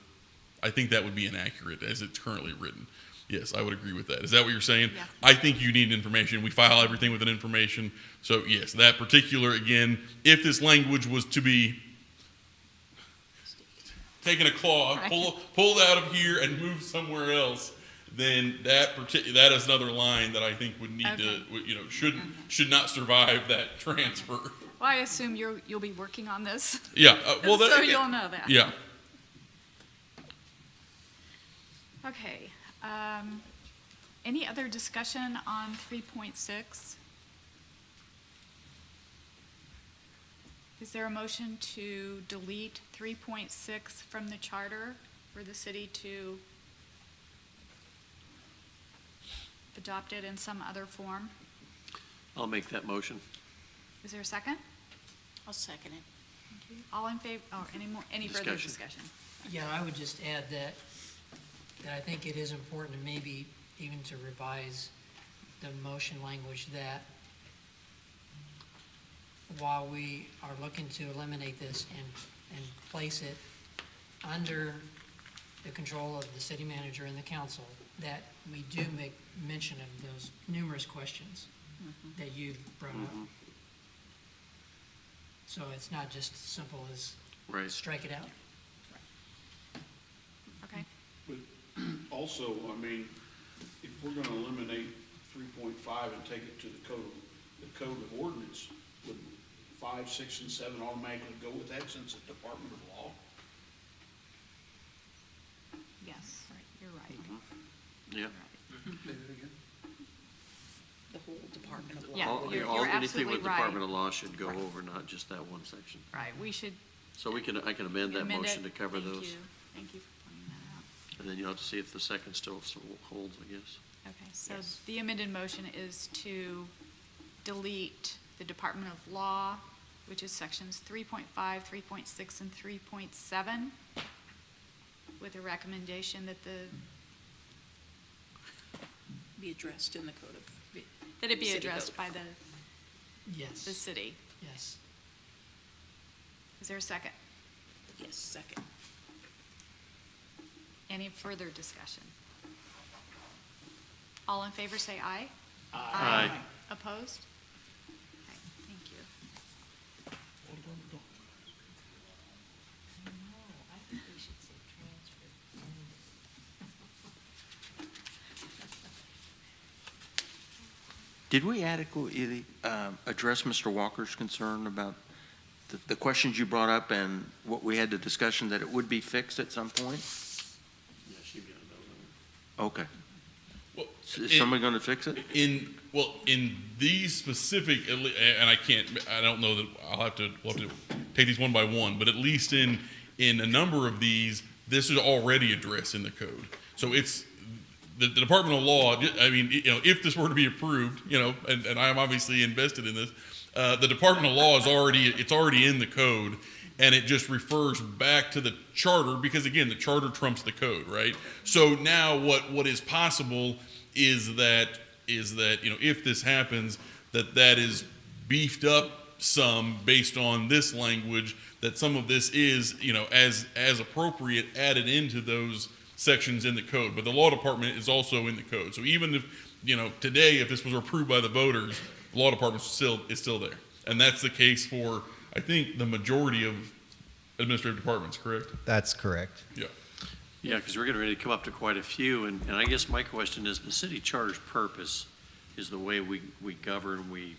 I think that would be inaccurate as it's currently written. Yes, I would agree with that. Is that what you're saying? Yeah. I think you need information. We file everything with an information. So yes, that particular, again, if this language was to be taken a claw, pulled out of here and moved somewhere else, then that is another line that I think would need to, you know, should not survive that transfer. Well, I assume you'll be working on this. Yeah, well, So you'll know that. Yeah. Okay, any other discussion on 3.6? Is there a motion to delete 3.6 from the charter for the city to adopt it in some other form? I'll make that motion. Is there a second? I'll second it. Thank you. All in favor, any further Discussion. discussion? Yeah, I would just add that I think it is important maybe even to revise the motion language that while we are looking to eliminate this and place it under the control of the city manager and the council, that we do make mention of those numerous questions that you brought up. So it's not just as simple as Right. strike it out. Okay, But also, I mean, if we're gonna eliminate 3.5 and take it to the code of ordinance, would 5, 6, and 7 automatically go with that since it's Department of Law? yes, you're right. Yeah. The whole Department of Law. Yeah, All- you're anything absolutely with right. Department of Law should go over, not just that one section. Right, we should So I can amend that amend motion to it. cover Thank those. you. Thank you for pointing that out. And then you'll have to see if the second still holds, I guess. Okay, so the amended motion is to delete the Department of Law, which is sections 3.5, 3.6, and 3.7, with a recommendation that Be addressed in the code of, that it be City addressed code. by the Yes, city. yes. Is there a second? yes, second. Any further discussion? All in favor, say aye. Aye. Opposed? Okay, thank you. Did we adequately address Mr. Walker's concern about the questions you brought up and what we had the discussion that it would be fixed at some point? Yeah, she'd be on Okay. Well, Is somebody going to fix it? in these specific, and I don't know that we'll have to take these one by one, but at least in a number of these, this is already addressed in the code. So it's the Department of Law. I mean, you know, if this were to be approved, you know, and I am obviously invested in this, the Department of Law is already in the code, and it just refers back to the charter because again, the charter trumps the code, right? So now what is possible is that you know, if this happens, that is beefed up some based on this language, that some of this is, you know, as appropriate added into those sections in the code. But the law department is also in the code. So even if, you know, today, if this was approved by the voters, the law department is still there. And that's the case for, I think, the majority of administrative departments, correct? That's correct. Yeah. Yeah, because we're getting ready to come up to quite a few, and I guess my question is, the city charter's purpose is the way we govern, we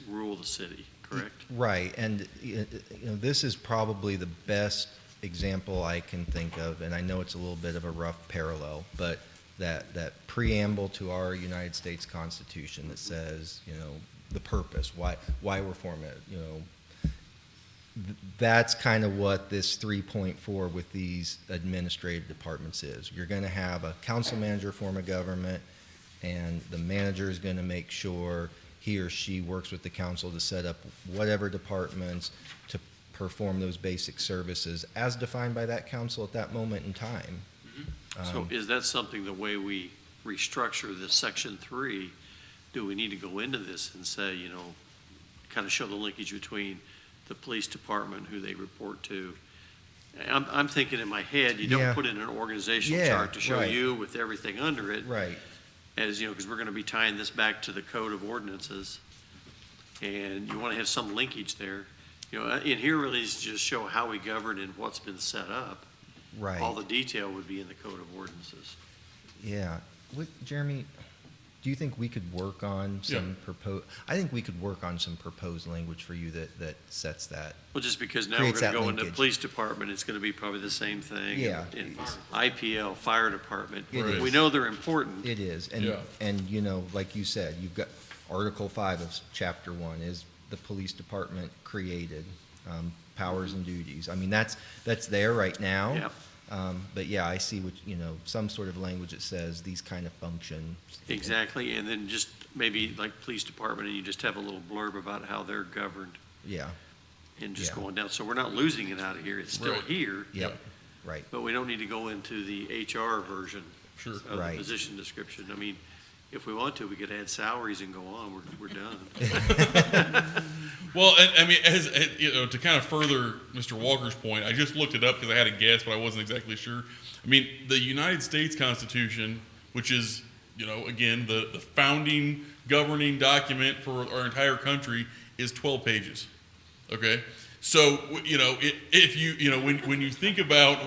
rule the city, correct? Right, and you know, this is probably the best example I can think of, and I know it's a little bit of a rough parallel, but that preamble to our United States Constitution that says, you know, the purpose, why we're forming it, you know, that's kind of what this 3.4 with these administrative departments is. You're going to have a council manager form of government, and the manager is going to make sure he or she works with the council to set up whatever departments to perform those basic services as defined by that council at that moment in time. So is that something, the way we restructure this section 3, do we need to go into this and say, you know, kind of show the linkage between the police department, who they report to. I'm thinking in my head, you Yeah. don't put in an organizational Yeah, chart to show right. you with everything under it. Right. As, you know, because we're going to be tying this back to the code of ordinances. And you want to have some linkage there. You know, in here really is just show how we govern and what's been set up. Right. All the detail would be in the code of ordinances. Yeah. Jeremy, do you think we could work on some I think we could work on some proposed language for you that sets that. Well, just because now we're Creates going to that go into the linkage. police department, it's going to be probably the same thing. Yeah. And IPL, fire department. It is. We know they're important. It is. Yeah. And, you know, like you said, you've got Article 5 of Chapter 1 is the police department created, powers and duties. I mean, that's there right now. Yeah. But yeah, I see what, you know, some sort of language that says these kind of functions. Exactly. And then just maybe like police department, and you just have a little blurb about how they're governed Yeah. and just Yeah. going down. So we're not losing it out of here. It's still Right. here. Yep. Right. But we don't need to go into the HR version Sure. of the Right. position description. I mean, if we want to, we could add salaries and go on. We're done. Well, and, I mean, you know, to kind of further Mr. Walker's point, I just looked it up because I had a guess, but I wasn't exactly sure. I mean, the United States Constitution, which is, you know, again, the founding governing document for our entire country, is 12 pages. Okay? So, you know, if you know, when you think about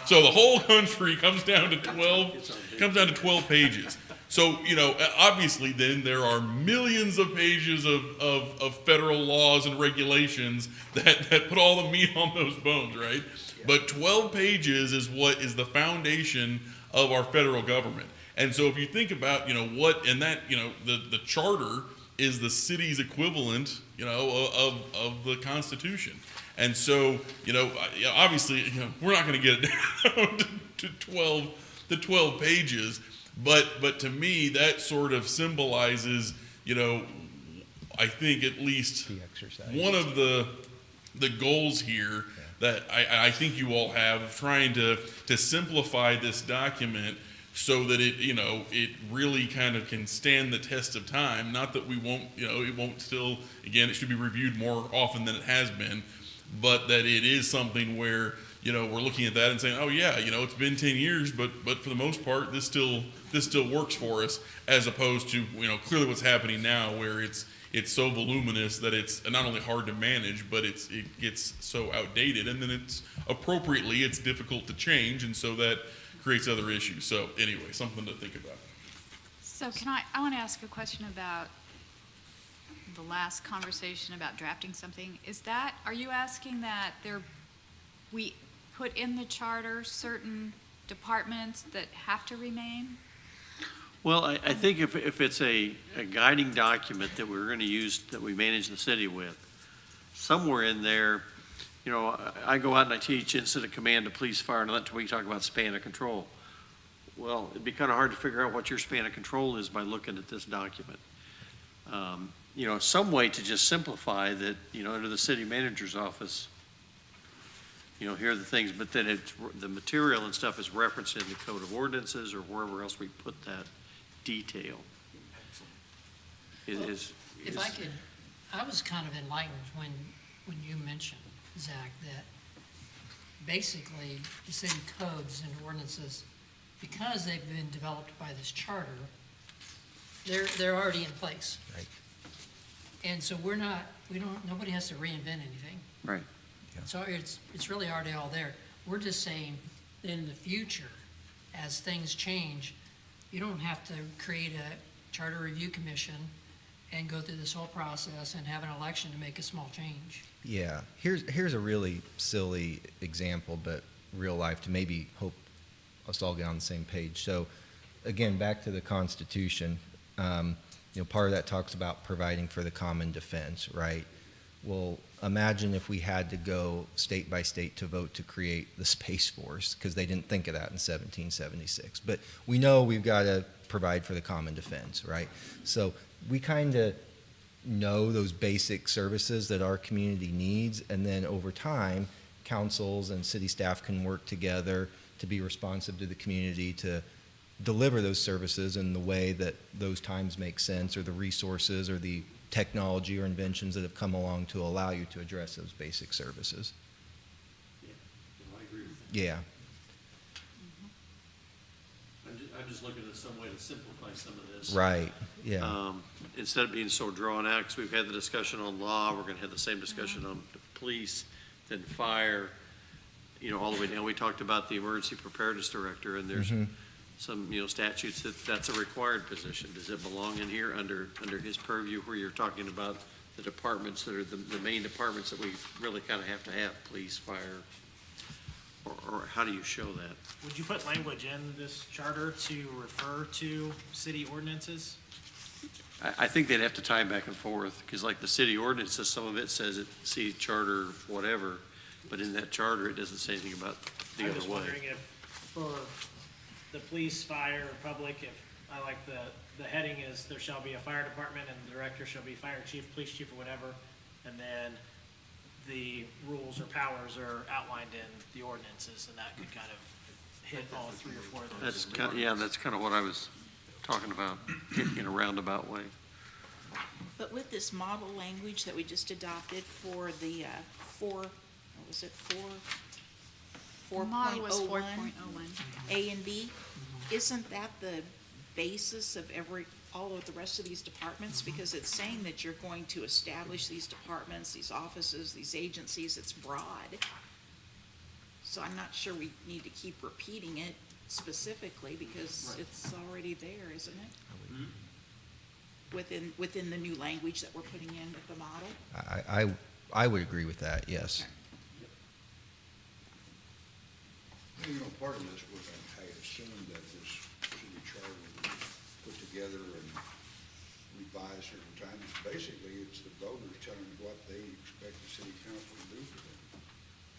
so the whole country comes down to 12 pages. So, you know, obviously then there are millions of pages of federal laws and regulations that put all the meat on those bones, right? But 12 pages is what is the foundation of our federal government. And so if you think about, you know, the charter is the city's equivalent, you know, of the Constitution. And so, you know, obviously, you know, we're not going to get it down to 12 pages. But to me, that sort of symbolizes, you know, I think at least The exercise. one of the goals here that I think you all have of trying to simplify this document so that it, you know, it really kind of can stand the test of time. Not that we won't, you know, it won't still, again, it should be reviewed more often than it has been, but that it is something where, you know, we're looking at that and saying, oh yeah, you know, it's been 10 years, but for the most part, this still works for us, as opposed to, you know, clearly what's happening now where it's so voluminous that it's not only hard to manage, but it gets so outdated, and then it's difficult to change, and so that creates other issues. So anyway, something to think about. So I want to ask a question about the last conversation about drafting something. Are you asking that we put in the charter certain departments that have to remain? Well, I think if it's a guiding document that we're going to use, that we manage the city with, somewhere in there, you know, I go out and I teach incident command to police, fire, and that's when we talk about span of control. Well, it'd be kind of hard to figure out what your span of control is by looking at this document. You know, some way to just simplify that, you know, under the city manager's office, you know, here are the things, but then the material and stuff is referenced in the code of ordinances or wherever else we put that detail. If I could, I was kind of enlightened when you mentioned, Zach, that basically the city codes and ordinances, because they've been developed by this charter, they're already in place. Right. And so nobody has to reinvent anything. Right. So it's really already all there. We're just saying that in the future, as things change, you don't have to create a charter review commission and go through this whole process and have an election to make a small change. Yeah. Here's a really silly example, but real life, to maybe hope us all get on the same page. So again, back to the Constitution, you know, part of that talks about providing for the common defense, right? Well, imagine if we had to go state by state to vote to create the Space Force, because they didn't think of that in 1776. But we know we've got to provide for the common defense, right? So we kind of know those basic services that our community needs, and then over time, councils and city staff can work together to be responsive to the community, to deliver those services in the way that those times make sense, or the resources or the technology or inventions that have come along to allow you to address those basic services. Yeah, no, I agree with that. Yeah. I'm just looking at some way to simplify some of this. Right, yeah. Instead of being so drawn out, because we've had the discussion on law, we're gonna have the same discussion on the police, then fire, you know, all the way down. We talked about the emergency preparedness director, and there's some, you know, statutes that's a required position. Does it belong in here under his purview, where you're talking about the departments that are the main departments that we really kind of have to have, police, fire? Or how do you show that? Would you put language in this charter to refer to city ordinances? I think they'd have to tie back and forth, because like the city ordinances, some of it says it, city charter, whatever, but in that charter, it doesn't say anything about the I'm other just way. wondering if, for the police, fire, public, if, I like the heading is, there shall be a fire department, and the director shall be fire chief, police chief, or whatever, and then the rules or powers are outlined in the ordinances, and that could kind of hit all 3 or 4 of those. That's kind, yeah, that's kind of what I was talking about, in a roundabout way. But with this model language that we just adopted for the, what was it, The model was 4.01, 4.01. A and B, isn't that the basis of all of the rest of these departments? Because it's saying that you're going to establish these departments, these offices, these agencies, it's broad. So I'm not sure we need to keep repeating it specifically, because it's already there, isn't it? Within the new language that we're putting in with the model? I would agree with that, yes. You know, part of this was I assumed that this city charter would be put together and revised several times. Basically, it's the voters telling what they expect the city council to do for them.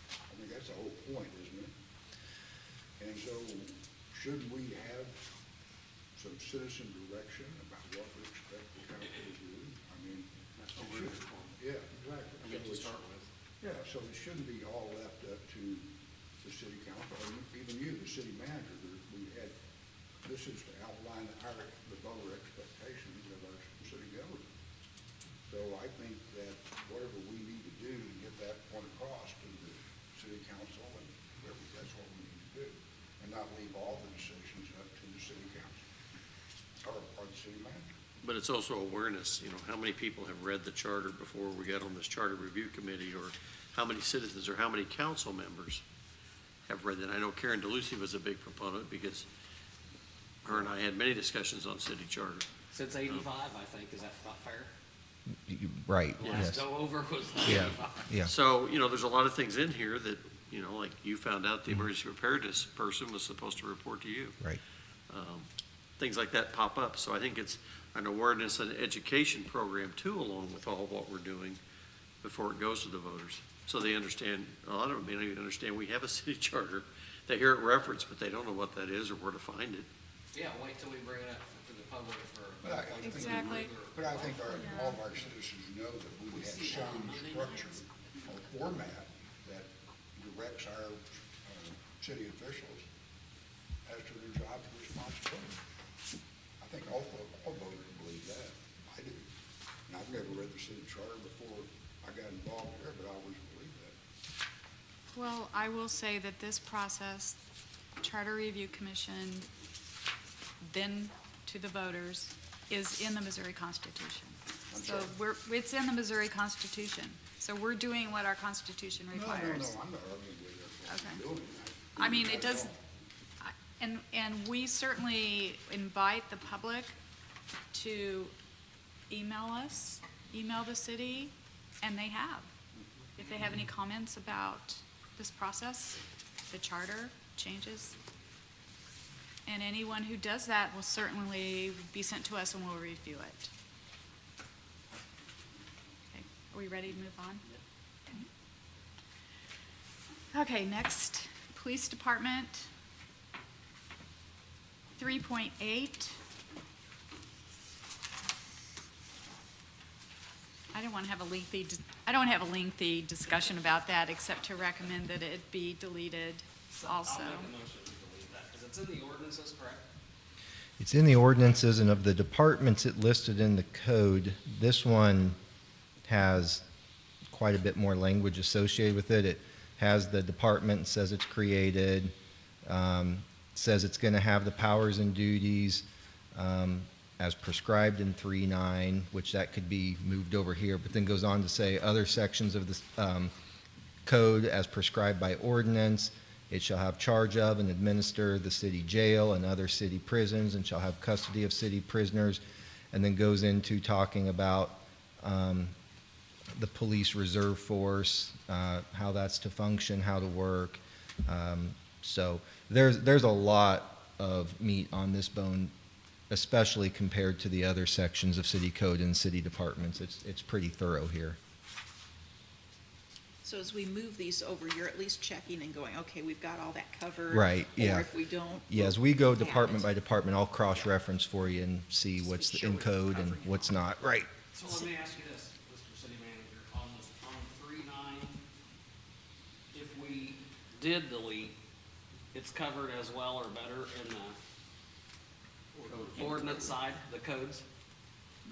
I mean, that's the whole point, isn't it? And so, shouldn't we have some citizen direction about what we expect the council to do? I mean, That's what we're here for. yeah, exactly. I mean, to start with. Yeah, so it shouldn't be all left up to the city council, or even you, the city manager. We had, this is to outline the voter expectations of our city government. So I think that whatever we need to do to get that point across to the city council, and whoever, that's what we need to do, and not leave all the decisions up to the city council or the city manager. But it's also awareness, you know, how many people have read the charter before we got on this charter review committee, or how many citizens or how many council members have read that. I know Karen DeLucy was a big proponent, because her and I had many discussions on city charter. Since 85, I think, is that not fair? Right, The yes. last go over was Yeah, 85. yeah. So, you know, there's a lot of things in here that, you know, like you found out the emergency preparedness person was supposed to report to you. Right. Things like that pop up. So I think it's an awareness and education program too, along with all of what we're doing before it goes to the voters. So they understand, a lot of them may not even understand we have a city charter. They hear it referenced, but they don't know what that is or where to find it. Yeah, wait till we bring it up to the public for. But I think- Exactly. But I think all of our citizens know that we have some structure or format that directs our city officials as to their job and responsibility. I think all voters believe that. I do. And I've never read the city charter before I got involved here, but I always believed that. Well, I will say that this process, Charter Review Commission, then to the voters, is in the Missouri Constitution. So it's in the Missouri Constitution. So we're doing what our Constitution requires. No, I'm not arguing with it. Okay. I'm doing it. I mean, it does, and we certainly invite the public to email us, email the city, and they have. If they have any comments about this process, the charter changes. And anyone who does that will certainly be sent to us and we'll review it. Okay, are we ready to move on? Okay, next, Police Department, 3.8. I don't want to have a lengthy discussion about that, except to recommend that it be deleted also. I'll make a motion to delete that, because it's in the ordinances, correct? It's in the ordinances, and of the departments it listed in the code, this one has quite a bit more language associated with it. It has the department, says it's created, says it's going to have the powers and duties as prescribed in 3.9, which that could be moved over here, but then goes on to say other sections of the code as prescribed by ordinance. It shall have charge of and administer the city jail and other city prisons, and shall have custody of city prisoners, and then goes into talking about the police reserve force, how that's to function, how to work. So there's a lot of meat on this bone, especially compared to the other sections of city code and city departments. It's pretty thorough here. So as we move these over, you're at least checking and going, okay, we've got all that covered. Right, yeah. Or if we don't. Yeah, as we go department by department, I'll cross-reference for you and see what's Sure in we code and cover it. what's not. Right. So let me ask you this, Mr. City Manager, on 3.9, if we did delete, it's covered as well or better in the ordinance side, the codes?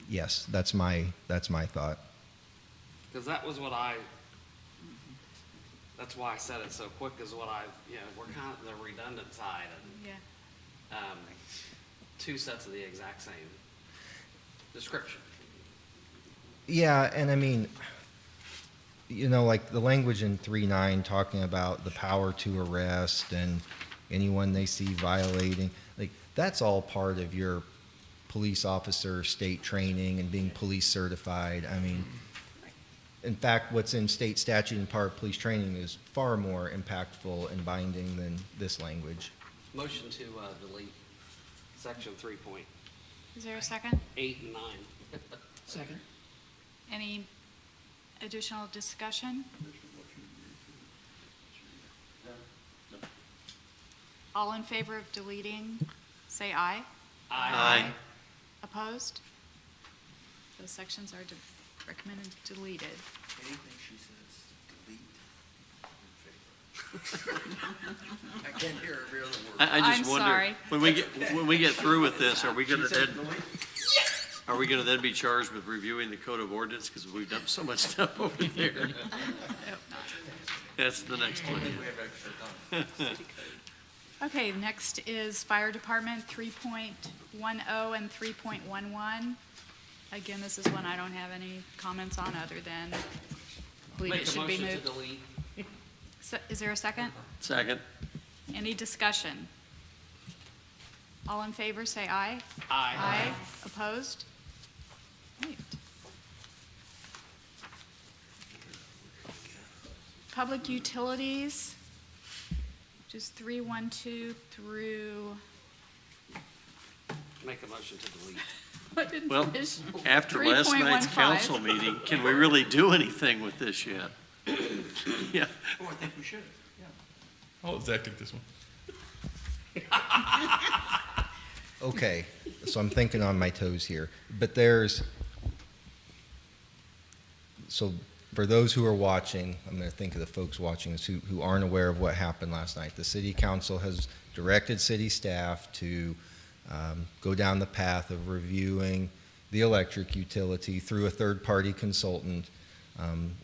Yes, that's my thought. Because that was what that's why I said it so quick, is what we're kind of the redundant side, and Yeah. two sets of the exact same description. Yeah, and I mean, like the language in 3.9 talking about the power to arrest and anyone they see violating, like that's all part of your police officer state training and being police certified. I mean, in fact, what's in state statute and part of police training is far more impactful and binding than this language. Motion to delete section 3.8 Is there a second? and 9. Second. Any additional discussion? All in favor of deleting, say aye. Aye. Opposed? Those sections are recommended deleted. Anything she says, delete. I can't hear every other word. I just I'm wonder, sorry. when we get through with this, are we gonna then be charged with reviewing the code of ordinance, because we've done so much stuff over there? That's the next one. Okay, next is Fire Department 3.10 and 3.11. Again, this is one I don't have any comments on other than believe it Make a should be motion to moved. delete. Is there a second? Second. Any discussion? All in favor, say aye. Aye. Opposed? Right. Public utilities, which is 3.12 through, Make a motion to delete. I didn't Well, finish. after last night's 3.15. council meeting, can we really do anything with this yet? Yeah. Oh, I think we should, yeah. I'll let Zach take this one. Okay, so I'm thinking on my toes here, but so for those who are watching, I'm going to think of the folks watching this who aren't aware of what happened last night. The city council has directed city staff to go down the path of reviewing the electric utility through a third-party consultant,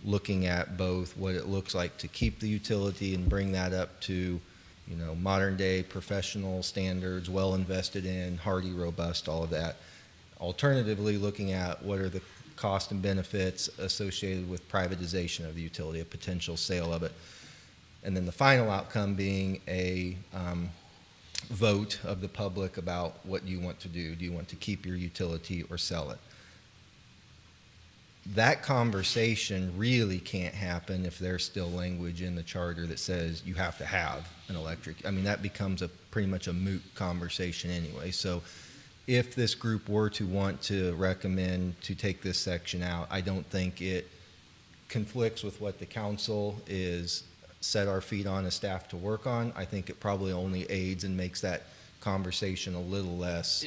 looking at both what it looks like to keep the utility and bring that up to modern-day professional standards, well invested in, hardy, robust, all of that. Alternatively, looking at what are the costs and benefits associated with privatization of the utility, a potential sale of it. And then the final outcome being a vote of the public about what you want to do. Do you want to keep your utility or sell it? That conversation really can't happen if there's still language in the charter that says you have to have an electric. I mean, that becomes pretty much a moot conversation anyway. So if this group were to want to recommend to take this section out, I don't think it conflicts with what the council is set our feet on as staff to work on. I think it probably only aids and makes that conversation a little less,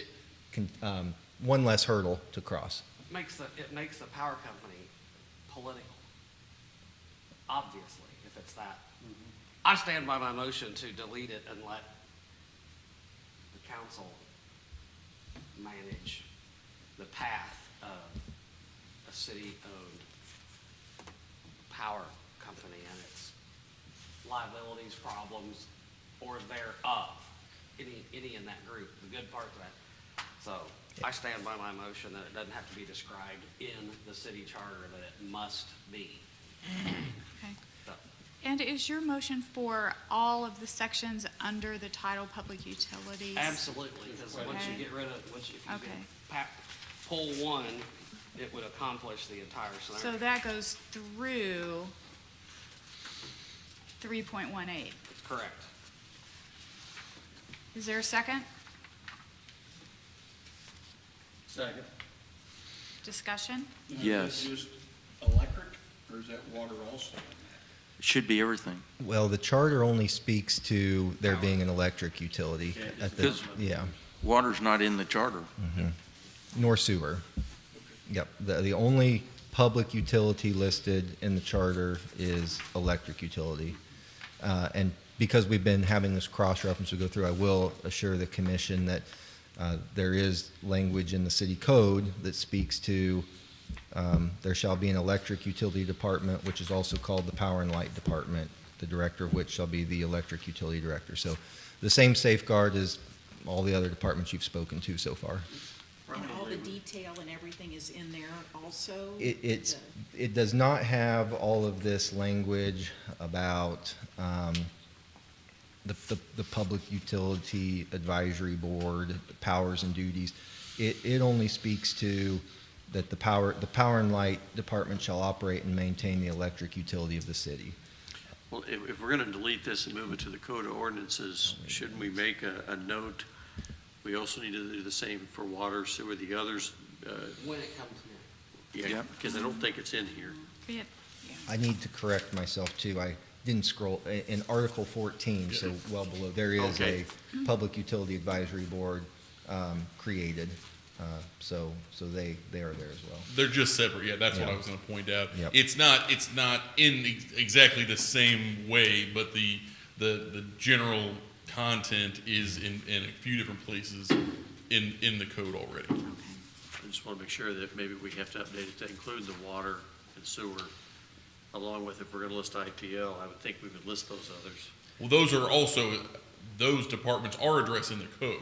one less hurdle to cross. It makes the power company political, obviously, if it's that. I stand by my motion to delete it and let the council manage the path of a city-owned power company and its liabilities, problems, or thereof, any in that group, the good part of that. So I stand by my motion that it doesn't have to be described in the city charter, that it must be. Okay. So, And is your motion for all of the sections under the title Public Utilities? absolutely, because once you Okay. get rid of, if you Okay. pull one, it would accomplish the entire So scenario. that goes through 3.18. Correct. Is there a second? Second. Discussion? Now, Yes. Is that just electric, or is that water also? It should be everything. Well, the charter only speaks to there being an electric utility at the, Because- yeah, Water's not in the charter. nor sewer. Yep, the only public utility listed in the charter is electric utility. And because we've been having this cross-reference to go through, I will assure the commission that there is language in the city code that speaks to there shall be an electric utility department, which is also called the Power and Light Department, the director of which shall be the electric utility director. So the same safeguard as all the other departments you've spoken to so far. And all the detail and everything is in there also? It does not have all of this language about the Public Utility Advisory Board, the powers and duties. It only speaks to that the Power and Light Department shall operate and maintain the electric utility of the city. Well, if we're gonna delete this and move it to the code of ordinances, shouldn't we make a note? We also need to do the same for water, sewer, the others, When it comes in. yeah, Yep. because I don't think it's in here. Yeah. I need to correct myself too. I didn't scroll, in Article 14, so well below, there is Okay. a Public Utility Advisory Board created. So they are there as well. They're just separate. Yeah, that's what Yeah. I was going to point out. Yep. It's not in exactly the same way, but the general content is in a few different places in the code already. I just want to make sure that maybe we have to update it to include the water and sewer, along with, if we're going to list IPL, I would think we would list those others. Well, those departments are addressed in the code.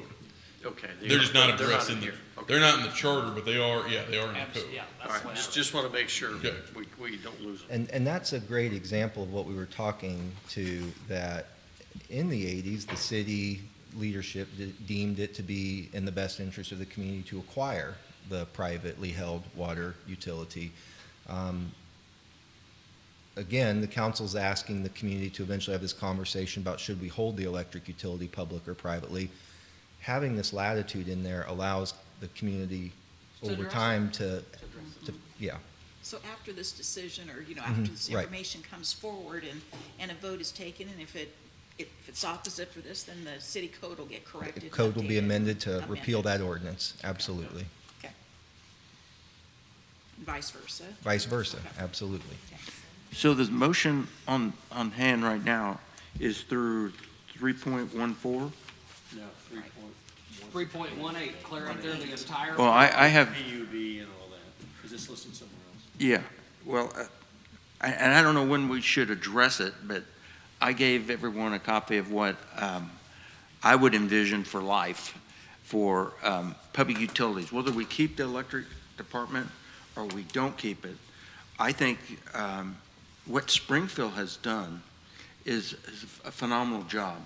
Okay. They're just not they're addressed in the, here. Okay. they're not in the charter, but they are in the code. Yeah, All that's right, what just want to make sure Okay. we don't lose them. And that's a great example of what we were talking to, that in the 80s, the city leadership deemed it to be in the best interest of the community to acquire the privately held water utility. Again, the council's asking the community to eventually have this conversation about should we hold the electric utility public or privately. Having this latitude in there allows the community To over address time to, yeah. So after this decision, or, after this right. information comes forward and a vote is taken, and if it's opposite for this, then the city code will get corrected. The and code will be updated. amended to repeal Amended. that ordinance, absolutely. Okay. Vice versa. Vice versa, absolutely. So the motion on hand right now is through 3.14? No, 3.18, clear up there the entire. Well, I have, PUV and all that. Is this listed somewhere else? yeah, well, and I don't know when we should address it, but I gave everyone a copy of what I would envision for life for public utilities, whether we keep the electric department or we don't keep it. I think what Springfield has done is a phenomenal job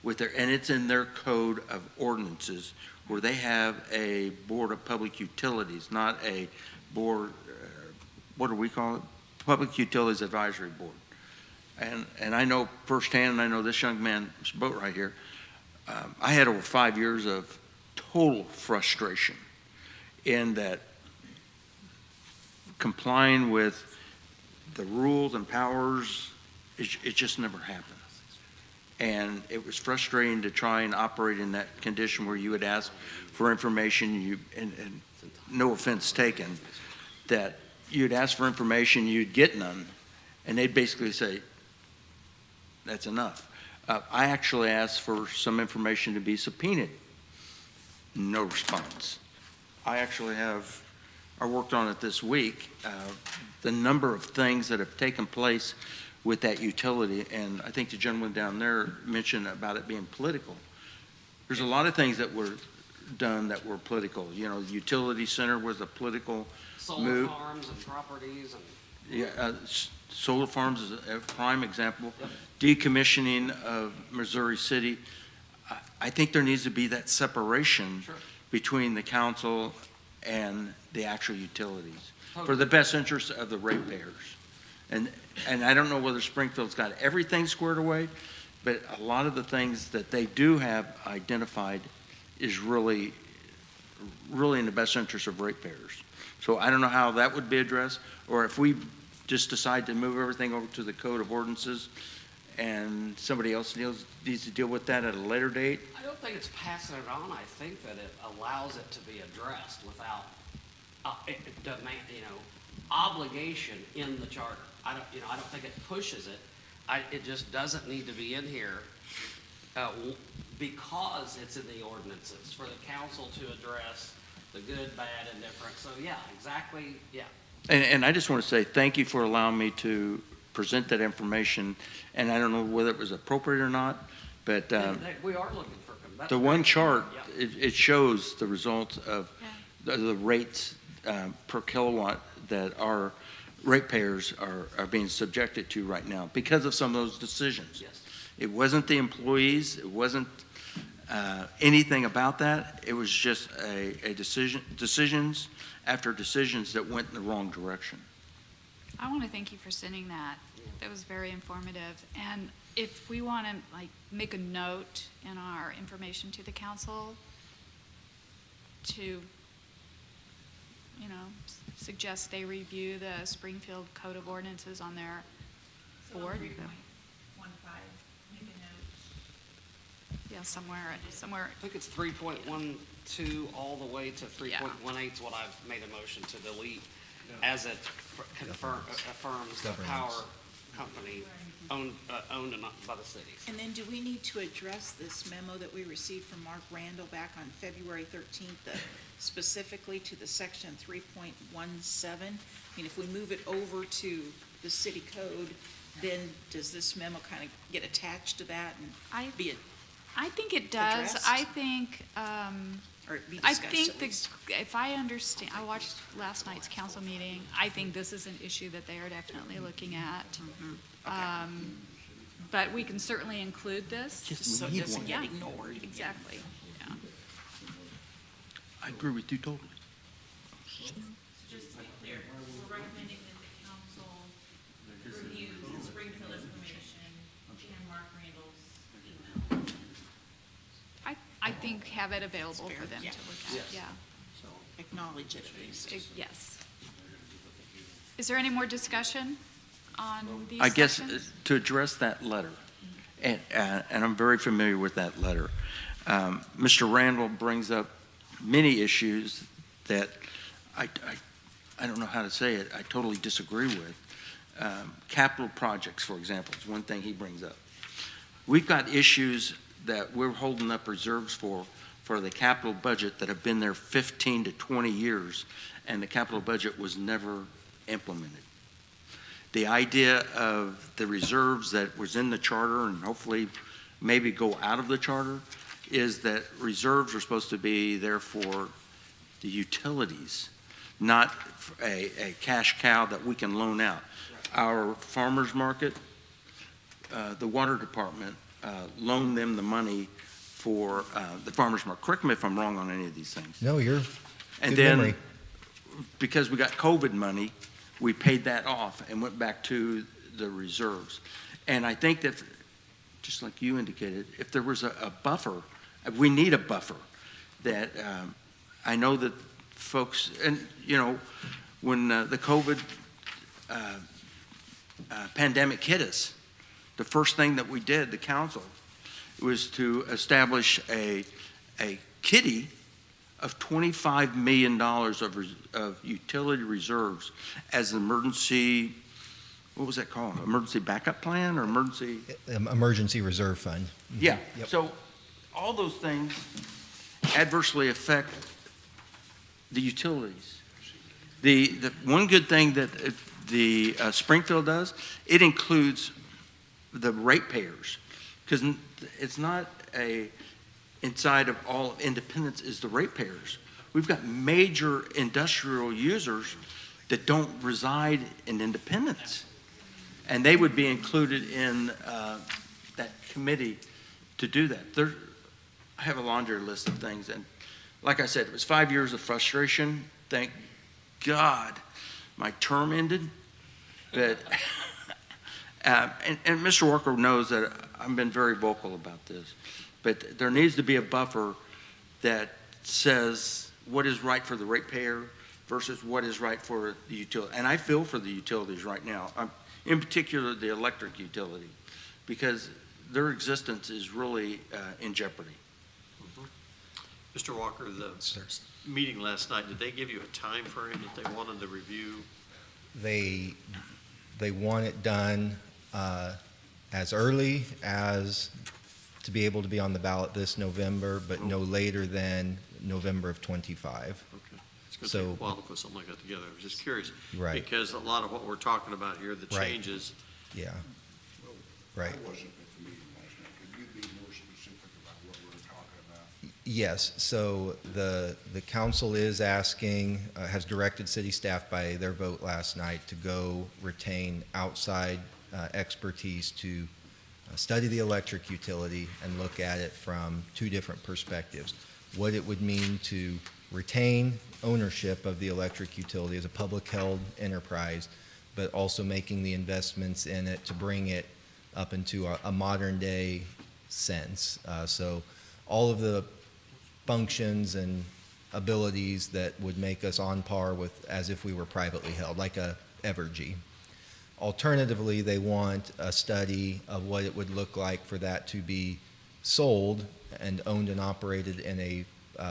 with their, and it's in their code of ordinances where they have a board of public utilities, not a board, what do we call it? Public Utilities Advisory Board. And I know firsthand, and I know this young man's boat right here, I had over 5 years of total frustration in that complying with the rules and powers, it just never happened. And it was frustrating to try and operate in that condition where you would ask for information, and no offense taken, that you'd ask for information, you'd get none, and they'd basically say, that's enough. I actually asked for some information to be subpoenaed. No response. I actually I worked on it this week, the number of things that have taken place with that utility, and I think the gentleman down there mentioned about it being political. There's a lot of things that were done that were political. You know, the utility center was a political Solar move. farms and properties and. Yeah, solar farms is a prime example. Yep. Decommissioning of Missouri City. I think there needs to be that separation Sure. between the council and the actual utilities for Totally. the best interest of the ratepayers. And I don't know whether Springfield's got everything squared away, but a lot of the things that they do have identified is really in the best interest of ratepayers. So I don't know how that would be addressed, or if we just decide to move everything over to the Code of Ordinances and somebody else needs to deal with that at a later date. I don't think it's passing it on. I think that it allows it to be addressed without, demand, obligation in the charter. I don't think it pushes it. It just doesn't need to be in here, because it's in the ordinances for the council to address the good, bad, and different. So yeah, exactly, yeah. And I just want to say thank you for allowing me to present that information. And I don't know whether it was appropriate or not, but We are looking for. That's the one great. chart, Yeah. it shows the results of the rates per kilowatt that our ratepayers are being subjected to right now because of some of those decisions. Yes. It wasn't the employees, it wasn't anything about that. It was just a decisions after decisions that went in the wrong direction. I want to thank you for sending that. That was very informative. And if we want to make a note in our information to the council to, suggest they review the Springfield Code of Ordinances on their So board. 3.15, make a note. Yeah, somewhere. I think it's 3.12 all the way to 3.18 is what I've made a motion to delete, as it affirms the power company owned and not by the cities. And then do we need to address this memo that we received from Mark Randall back on February 13th, specifically to the section 3.17? I mean, if we move it over to the city code, then does this memo kind of get attached to that and be it, I think it does. Addressed? I think, or be I discussed think at least? if I understand, I watched last night's council meeting. I think this is an issue that they are definitely looking at. But we can certainly include this. So it doesn't get ignored. Exactly, yeah. I agree with you totally. So just to be clear, we're recommending that the council review the Springfield information and Mark Randall's email. I think have it available for them to Yeah. look at, Yes. yeah. Acknowledge it at least. Yes. Is there any more discussion on these I guess sections? to address that letter, and I'm very familiar with that letter, Mr. Randall brings up many issues that I don't know how to say it, I totally disagree with. Capital projects, for example, is one thing he brings up. We've got issues that we're holding up reserves for the capital budget that have been there 15 to 20 years, and the capital budget was never implemented. The idea of the reserves that was in the charter and hopefully maybe go out of the charter is that reserves are supposed to be there for the utilities, not a cash cow that we can loan out. Our farmers market, the water department loaned them the money for the farmers market. Correct me if I'm wrong on any of these things. No, you're And good then, memory. because we got COVID money, we paid that off and went back to the reserves. And I think that, just like you indicated, if there was a buffer, we need a buffer. That I know that folks, and when the COVID pandemic hit us, the first thing that we did, the council, was to establish a kitty of $25 million of utility reserves as an emergency, what was that called? Emergency backup plan or emergency? Emergency Reserve Fund. Yeah, Yep. so all those things adversely affect the utilities. The one good thing that the Springfield does, it includes the ratepayers, because it's not inside of all of Independence is the ratepayers. We've got major industrial users that don't reside in Independence, and they would be included in that committee to do that. I have a laundry list of things, and like I said, it was 5 years of frustration. Thank God my term ended. But and Mr. Walker knows that I've been very vocal about this. But there needs to be a buffer that says what is right for the ratepayer versus what is right for the utility. And I feel for the utilities right now, in particular the electric utility, because their existence is really in jeopardy. Mr. Walker, the meeting last night, did they give you a time frame that they wanted to review? They want it done as early as to be able to be on the ballot this November, but no later than November of '25. Okay. It's going to take a while to put something like that together. I was just curious. Right. Because a lot of what we're talking about here, the Right. changes, Yeah, right. I wasn't at the meeting last night. Could you be more specific about what we're talking about? Yes, so the council is asking, has directed city staff by their vote last night to go retain outside expertise to study the electric utility and look at it from two different perspectives. What it would mean to retain ownership of the electric utility as a public held enterprise, but also making the investments in it to bring it up into a modern day sense. So all of the functions and abilities that would make us on par with as if we were privately held, like a Evergy. Alternatively, they want a study of what it would look like for that to be sold and owned and operated in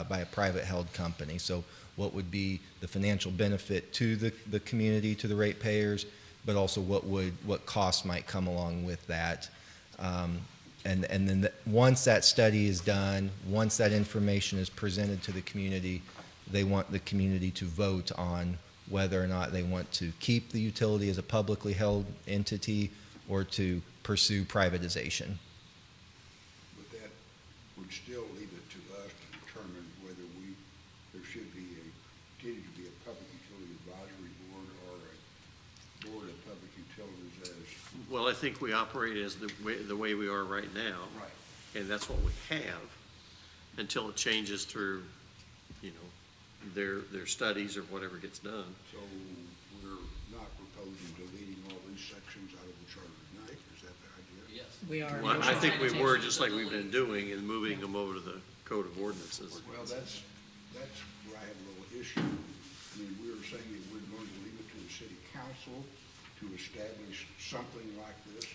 by a private held company. So what would be the financial benefit to the community, to the ratepayers, but also what costs might come along with that. And then once that study is done, once that information is presented to the community, they want the community to vote on whether or not they want to keep the utility as a publicly held entity or to pursue privatization. But that would still leave it to us to determine whether there should be continue to be a public utility advisory board or a board of public utilities as. well, I think we operate as the way we are right now. Right. And that's what we have until it changes through, their studies or whatever gets done. So we're not proposing deleting all these sections out of the charter tonight, is that the idea? Yes. We are. Well, I think we were, just like we've been doing, and moving them over to the code of ordinances. Well, that's where I have a little issue. I mean, we were saying that we're going to leave it to the city council to establish something like this.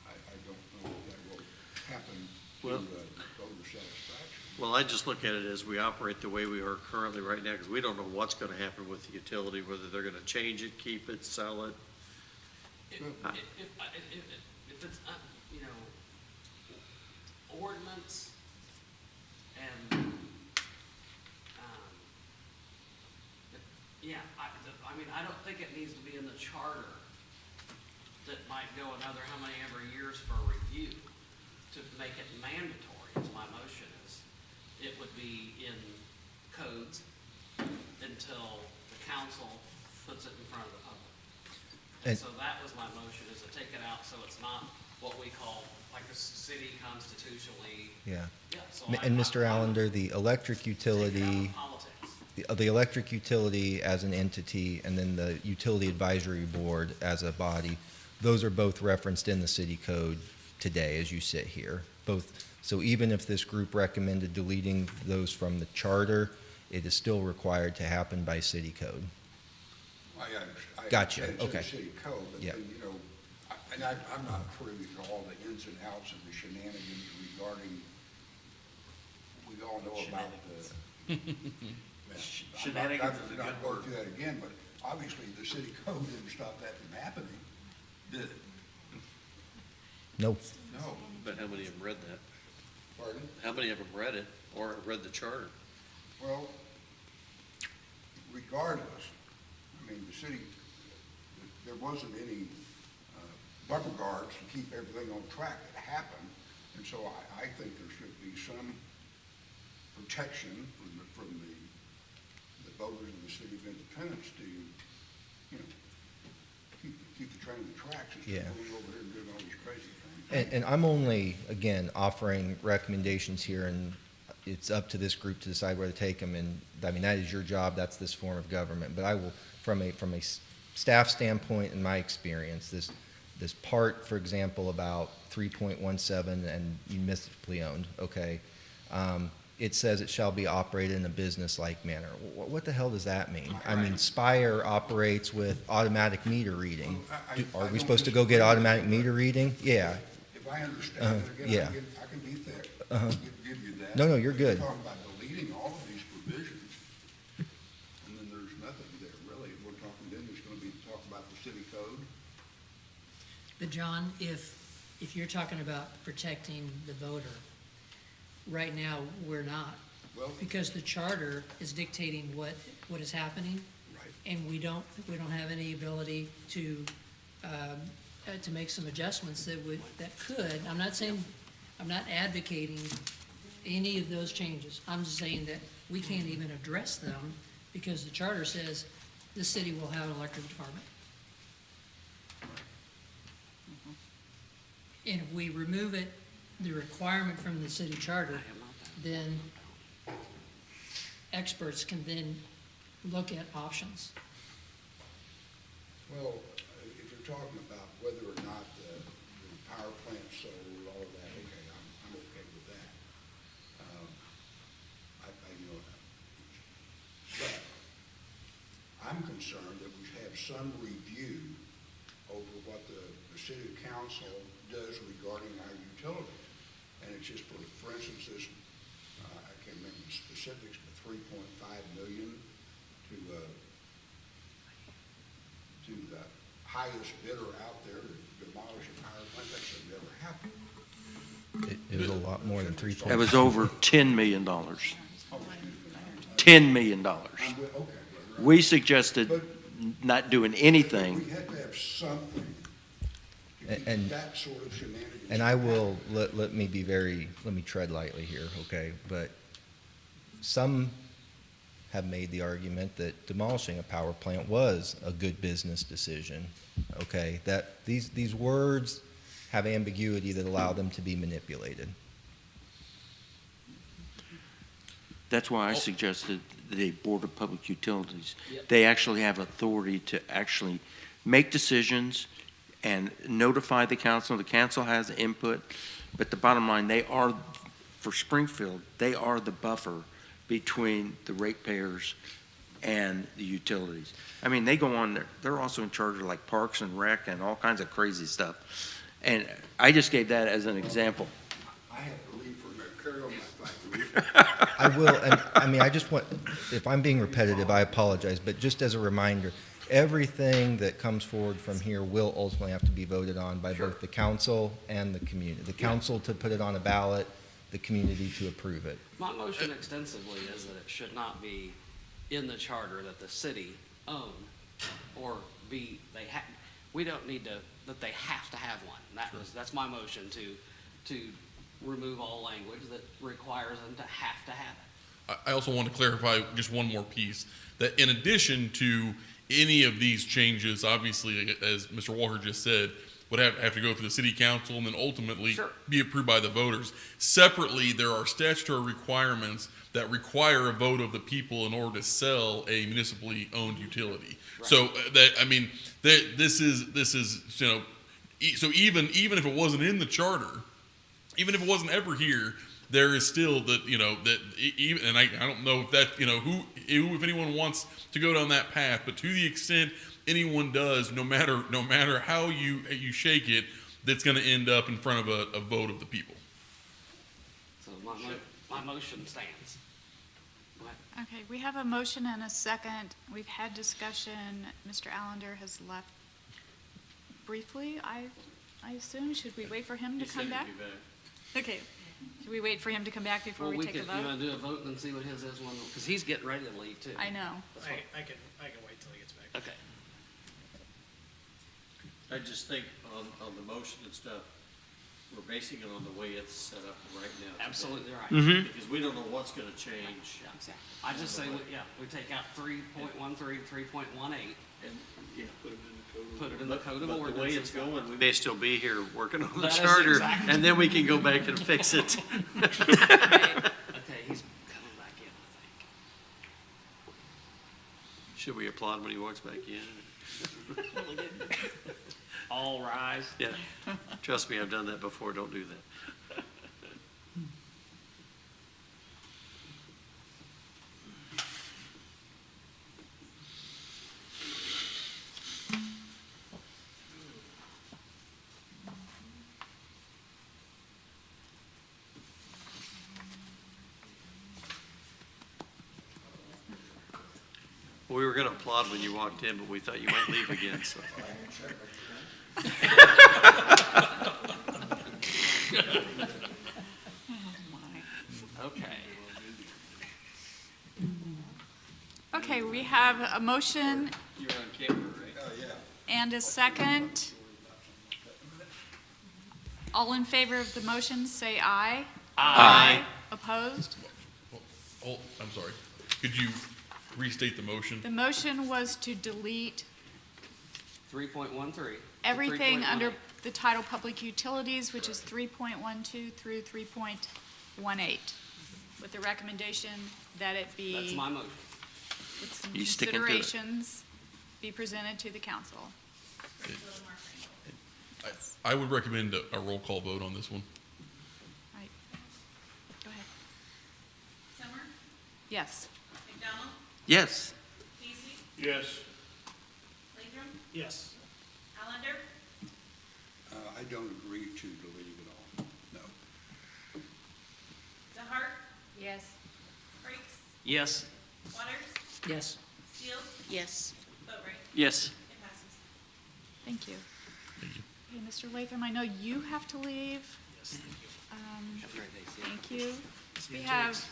I don't know if that will happen to voter satisfaction. Well, I just look at it as we operate the way we are currently right now, because we don't know what's gonna happen with the utility, whether they're gonna change it, keep it, sell it. If it's, ordinance and, yeah, I don't think it needs to be in the charter that might go another how many ever years for review to make it mandatory, is my motion is. It would be in codes until the council puts it in front of the public. And And- so that was my motion, is to take it out so it's not what we call, like the city constitutionally. Yeah. Yeah, so And Mr. Allender, the electric utility, politics. the electric utility as an entity and then the utility advisory board as a body, those are both referenced in the city code today as you sit here. Both. So even if this group recommended deleting those from the charter, it is still required to happen by city code. I Gotcha, understand okay. it's in the city code, but Yeah. then, I'm not privy to all the ins and outs of the shenanigans regarding, we all know about the. Shenanigans is a I'm not good going word. through that again, but obviously the city code didn't stop that from happening, did it? No. No. But how many of them read that? Pardon? How many of them read it or read the charter? Well, regardless, I mean, the city, there wasn't any bumper guards to keep everything on track. It happened, and so I think there should be some protection from the voters of the city of Independence to, you know, keep the train on the tracks instead of going over here and doing all these crazy things. And I'm only, again, offering recommendations here, and it's up to this group to decide where to take them. And I mean, that is your job. That's this form of government. But I will, from a staff standpoint, in my experience, this part, for example, about 3.17 and municipally owned, okay, it says it shall be operated in a business-like manner. What the hell does that mean? I mean, Spire operates with automatic meter reading. Are we supposed to go get automatic meter reading? Yeah. If I understand it, yeah. again, I can be thick, give you that. No, you're good. We're talking about deleting all of these provisions, and then there's nothing there, really. We're talking, then there's gonna be talk about the city code. But John, if you're talking about protecting the voter, right now, we're not. Well, Because the charter is dictating what is happening. Right. And we don't have any ability to make some adjustments that could, I'm not advocating any of those changes. I'm just saying that we can't even address them because the charter says the city will have an electric department. And if we remove it, the requirement from the city charter, then experts can then look at options. Well, if you're talking about whether or not the power plant sold, all of that, okay, I'm okay with that. You know, but I'm concerned that we have some review over what the city council does regarding our utilities. And it's just for instance, this, I can't remember the specifics, but 3.5 million to the highest bidder out there to demolish a power plant. That should never happen. It was a lot more than 3.5. That was over $10 million. $10 million. Okay, brother. We suggested not doing anything. We had to have something to keep And- that sort of shenanigans. And I will, let me tread lightly here, okay? But some have made the argument that demolishing a power plant was a good business decision, okay? That these words have ambiguity that allow them to be manipulated. That's why I suggested the Board of Public Utilities. Yep. They actually have authority to actually make decisions and notify the council. The council has input, but the bottom line, they are, for Springfield, they are the buffer between the ratepayers and the utilities. I mean, they go on, they're also in charge of like Parks and Rec and all kinds of crazy stuff. And I just gave that as an example. I have to leave for a minute. Carry on my thought. I will, and I mean, I just want, if I'm being repetitive, I apologize, but just as a reminder, everything that comes forward from here will ultimately have to be voted on by both the council and the community. The council to put it on a ballot, the community to approve it. My motion extensively is that it should not be in the charter that the city own or be, we don't need to, that they have to have one. That's my motion to remove all language that requires them to have it. I also want to clarify just one more piece, that in addition to any of these changes, obviously, as Mr. Walker just said, would have to go through the city council and then ultimately be approved by the voters. Separately, there are statutory requirements that require a vote of the people in order to sell a municipally owned utility. Right. So that, I mean, this is, you know, so even if it wasn't in the charter, even if it wasn't ever here, there is still that, you know, that even, and I don't know if that, you know, who if anyone wants to go down that path, but to the extent anyone does, no matter how you shake it, that's going to end up in front of a vote of the people. So my motion stands. Okay, we have a motion and a second. We've had discussion. Mr. Allender has left briefly, I assume. Should we wait for him to come back? Okay. Do we wait for him to come back before Well, we take a you wanna vote? do a vote and then see what his is when, because he's getting ready to leave too. I know. I can wait till he gets back. Okay. I just think on the motion and stuff, we're basing it on the way it's set up right now. today. Absolutely right. Because we don't know what's gonna change. Yeah. I just say, we take out 3.13, 3.18, And, yeah. put it in the code of But the way it's ordinances. going, we may still be here working on the That is charter, exactly- and then we can go back and fix it. Okay, he's coming back in, I think. Should we applaud when he walks back in? All rise. Yeah, trust me, I've done that before, don't do that. We were gonna applaud when you walked in, but we thought you might leave again, so. Okay. Okay, we have a motion You're on camera, right? and a second. All in favor of the motion, say aye. Aye. Opposed? Oh, I'm sorry. Could you restate the motion? The motion was to delete 3.13. everything 3.18. under the title Public Utilities, which is 3.12 through 3.18, with the recommendation that it be, That's my motion. with some You sticking to it? considerations, be presented to the council. I would recommend a roll call vote on this one. Right. Go ahead. Summer, Yes. McDonald, Yes. Peasy, Yes. Latham, Yes. Allender, I don't agree to delete it all, no. DeHart, Yes. Frakes, Yes. Waters, Yes. Steele, Yes. Boatright. Yes. It passes. Thank you. Okay, Mr. Latham, I know you have to leave. Yes, thank you. Have a great day. See ya. Thank you. We have,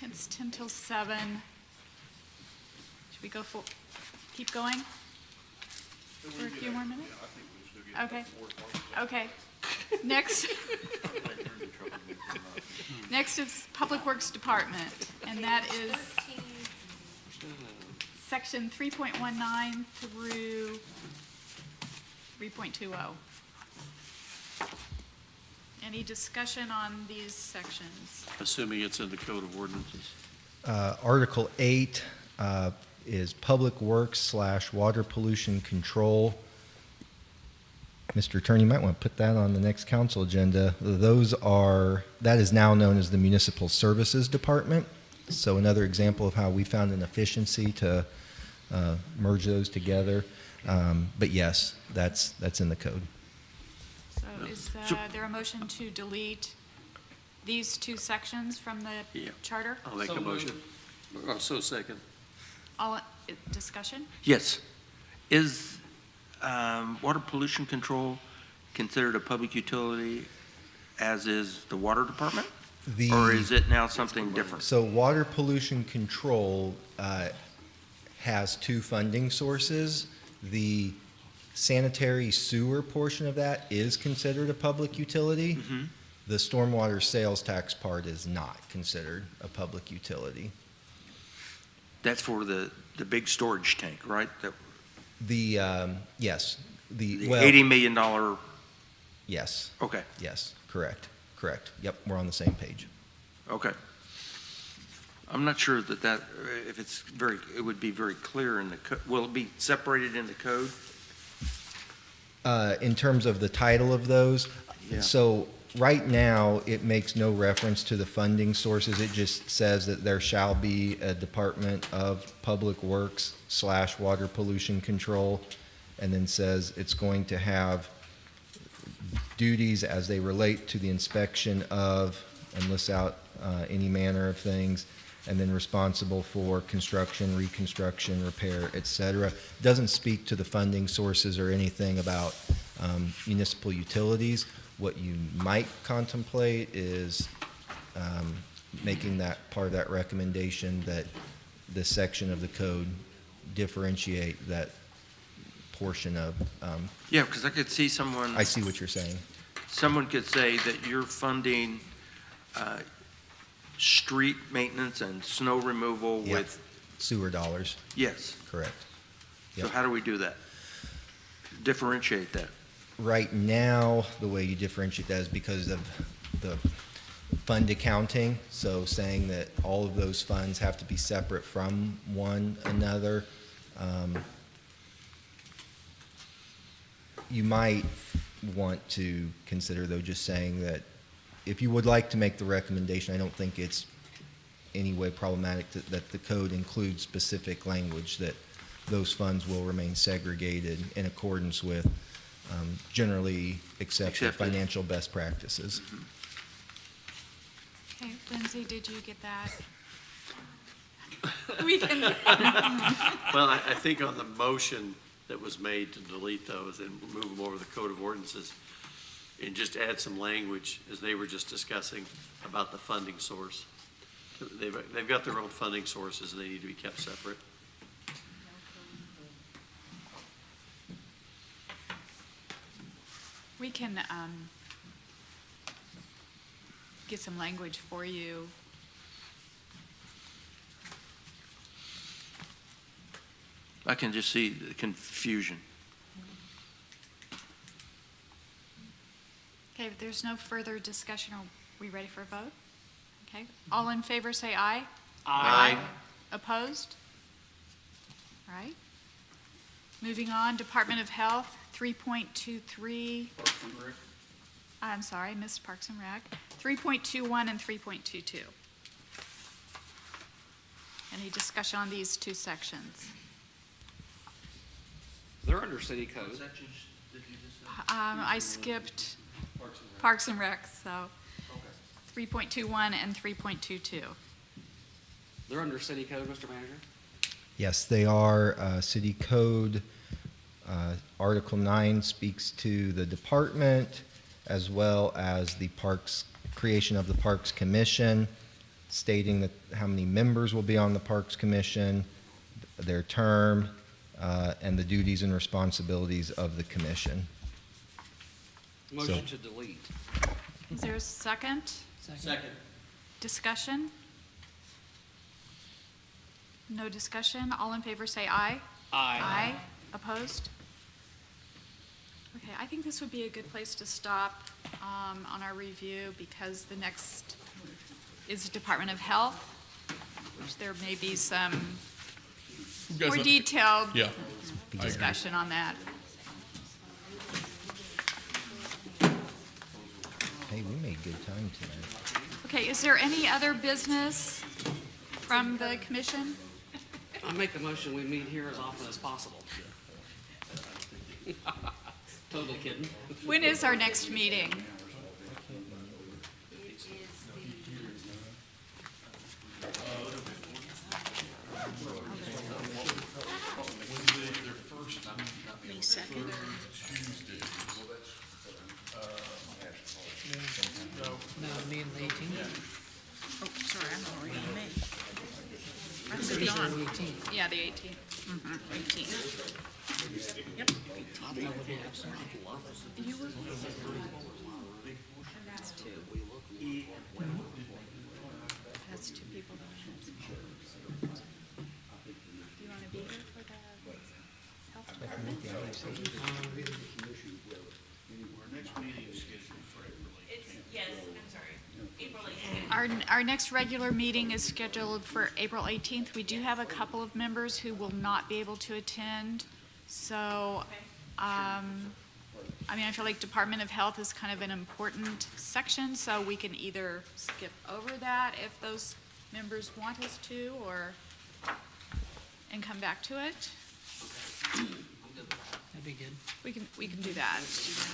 it's 10 till 7. Should we go full, keep going for a few more minutes? Okay, okay. Next, next is Public Works Department, and that is section 3.19 through 3.20. Any discussion on these sections? Assuming it's in the code of ordinances. Article 8 is Public Works / Water Pollution Control. Mr. Attorney, you might want to put that on the next council agenda. That is now known as the Municipal Services Department. So another example of how we found an efficiency to merge those together. But yes, that's in the code. So is there a motion to delete these two sections from the Yeah. charter? I'll make So a motion. Oh, so second. All, discussion? Yes. Is water pollution control considered a public utility, as is the water department? Or is it now something different? So water pollution control has two funding sources. The sanitary sewer portion of that is considered a public utility. The stormwater sales tax part is not considered a public utility. That's for the big storage tank, right? Yes, The well, $80 million, yes, okay, yes, correct. Yep, we're on the same page. okay. I'm not sure that, if it would be very clear in the, will it be separated in the code? In terms of the title of those, Yeah. so right now, it makes no reference to the funding sources. It just says that there shall be a Department of Public Works / Water Pollution Control, and then says it's going to have duties as they relate to the inspection of, and lists out any manner of things, and then responsible for construction, reconstruction, repair, et cetera. Doesn't speak to the funding sources or anything about municipal utilities. What you might contemplate is making that part of that recommendation that this section of the code differentiate that portion of, Yeah, because I could see someone. I see what you're saying. Someone could say that you're funding street maintenance and snow removal Yep. with, Sewer dollars, yes. correct. So Yep. how do we do that? Differentiate that? Right now, the way you differentiate that is because of the fund accounting, so saying that all of those funds have to be separate from one another. You might want to consider, though, just saying that if you would like to make the recommendation, I don't think it's any way problematic that the code includes specific language that those funds will remain segregated in accordance with generally accepted Accepted. financial best practices. Okay, Lindsay, did you get that? We can, Well, I think on the motion that was made to delete those and move them over to the Code of Ordinances, and just add some language, as they were just discussing, about the funding source. They've got their own funding sources, and they need to be kept separate. we can get some language for you. I can just see the confusion. Okay, if there's no further discussion, are we ready for a vote? Okay, all in favor say aye. Aye. Opposed? All right. Moving on, Department of Health, 3.23. I'm sorry, I missed Parks and Rec. 3.21 and 3.22. Any discussion on these two sections? They're under city code. I skipped Parks and Rec, so 3.21 and 3.22. They're under city code, Mr. Manager? Yes, they are. City Code, Article 9 speaks to the department as well as the parks, creation of the Parks Commission, stating that how many members will be on the Parks Commission, their term, and the duties and responsibilities of the commission. Motion to delete. Is there a second? Second. Discussion? No discussion? All in favor say aye. Aye. Opposed? Okay, I think this would be a good place to stop on our review because the next is Department of Health, which there may be some You guys more know- detailed Yeah. discussion on that. Hey, we made good time tonight. Okay, is there any other business from the commission? I make a motion, we meet here as often as possible. Totally kidding. When is our next meeting? May 2nd. No, me and the 18th. Oh, sorry, I'm already in May. I'm It's moving the on. 18th. Yeah, the 18th. 18. Yep. I would be absent. You were. That's two. That's two people. Do you want to be here for the health department? It's, yes, I'm sorry, April 18th. Our next regular meeting is scheduled for April 18th. We do have a couple of members who will not be able to attend. So, I mean, I feel like Department of Health is kind of an important section, so we can either skip over that if those members want us to, or, and come back to it. That'd be good. We can do that.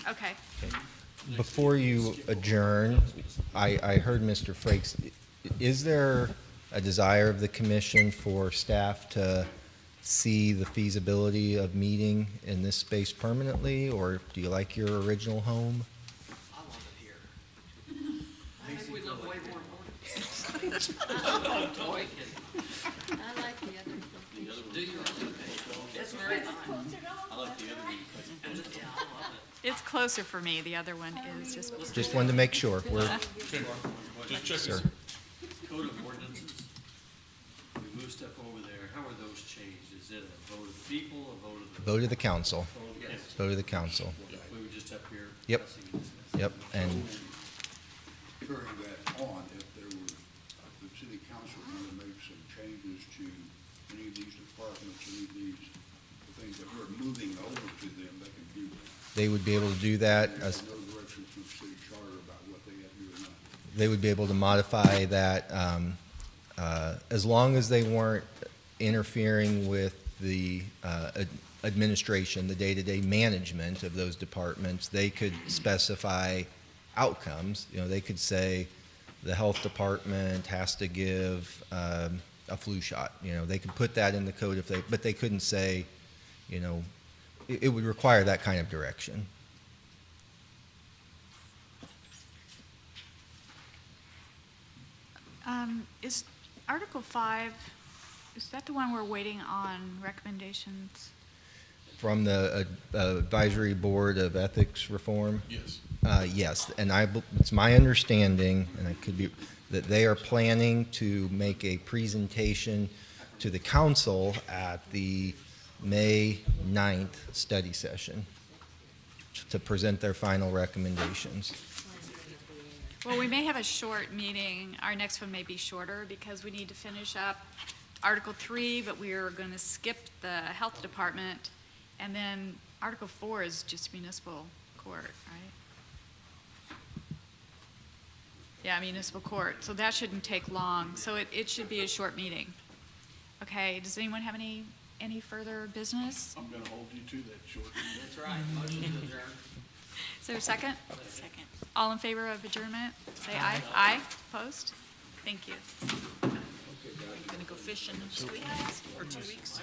Okay. Before you adjourn, I heard Mr. Frakes. Is there a desire of the commission for staff to see the feasibility of meeting in this space permanently, or do you like your original home? I love I like the other. It's very fine. I like the other one. Yeah, I love it. It's closer for me. The other one is just. Just wanted to make sure. We're, Just check sir. Code of ordinances, we move stuff over there, how are those changed? Is it a vote of the people, a vote of the? Vote of the council. Vote of the council? Vote of the council. We were just up here. Yep. discussing this. Yep, and Carrying that on, if there were, if the city council wanted to make some changes to any of these departments, any of these things that we're moving over to them, they can do that. they would be able to do that. As, There's no directions from the city charter about what they have to do or not. they would be able to modify that as long as they weren't interfering with the administration, the day-to-day management of those departments. They could specify outcomes. You know, they could say the health department has to give a flu shot. You know, they could put that in the code if they, but they couldn't say, you know, it would require that kind of direction. Is Article 5, is that the one we're waiting on recommendations? From the Advisory Board of Ethics Reform? Yes. Yes, and it's my understanding, and I could be, that they are planning to make a presentation to the council at the May 9th study session to present their final recommendations. Well, we may have a short meeting. Our next one may be shorter because we need to finish up Article 3, but we're going to skip the Health Department. And then Article 4 is just municipal court, right? Yeah, municipal court. So that shouldn't take long. So it should be a short meeting. Okay, does anyone have any further business? I'm gonna hold you to that short. That's right. Motion to adjourn. Is there a second? Second. All in favor of adjournment? Say aye. Aye. Opposed? Thank you. Gonna go fishing in 2 weeks or 2 weeks?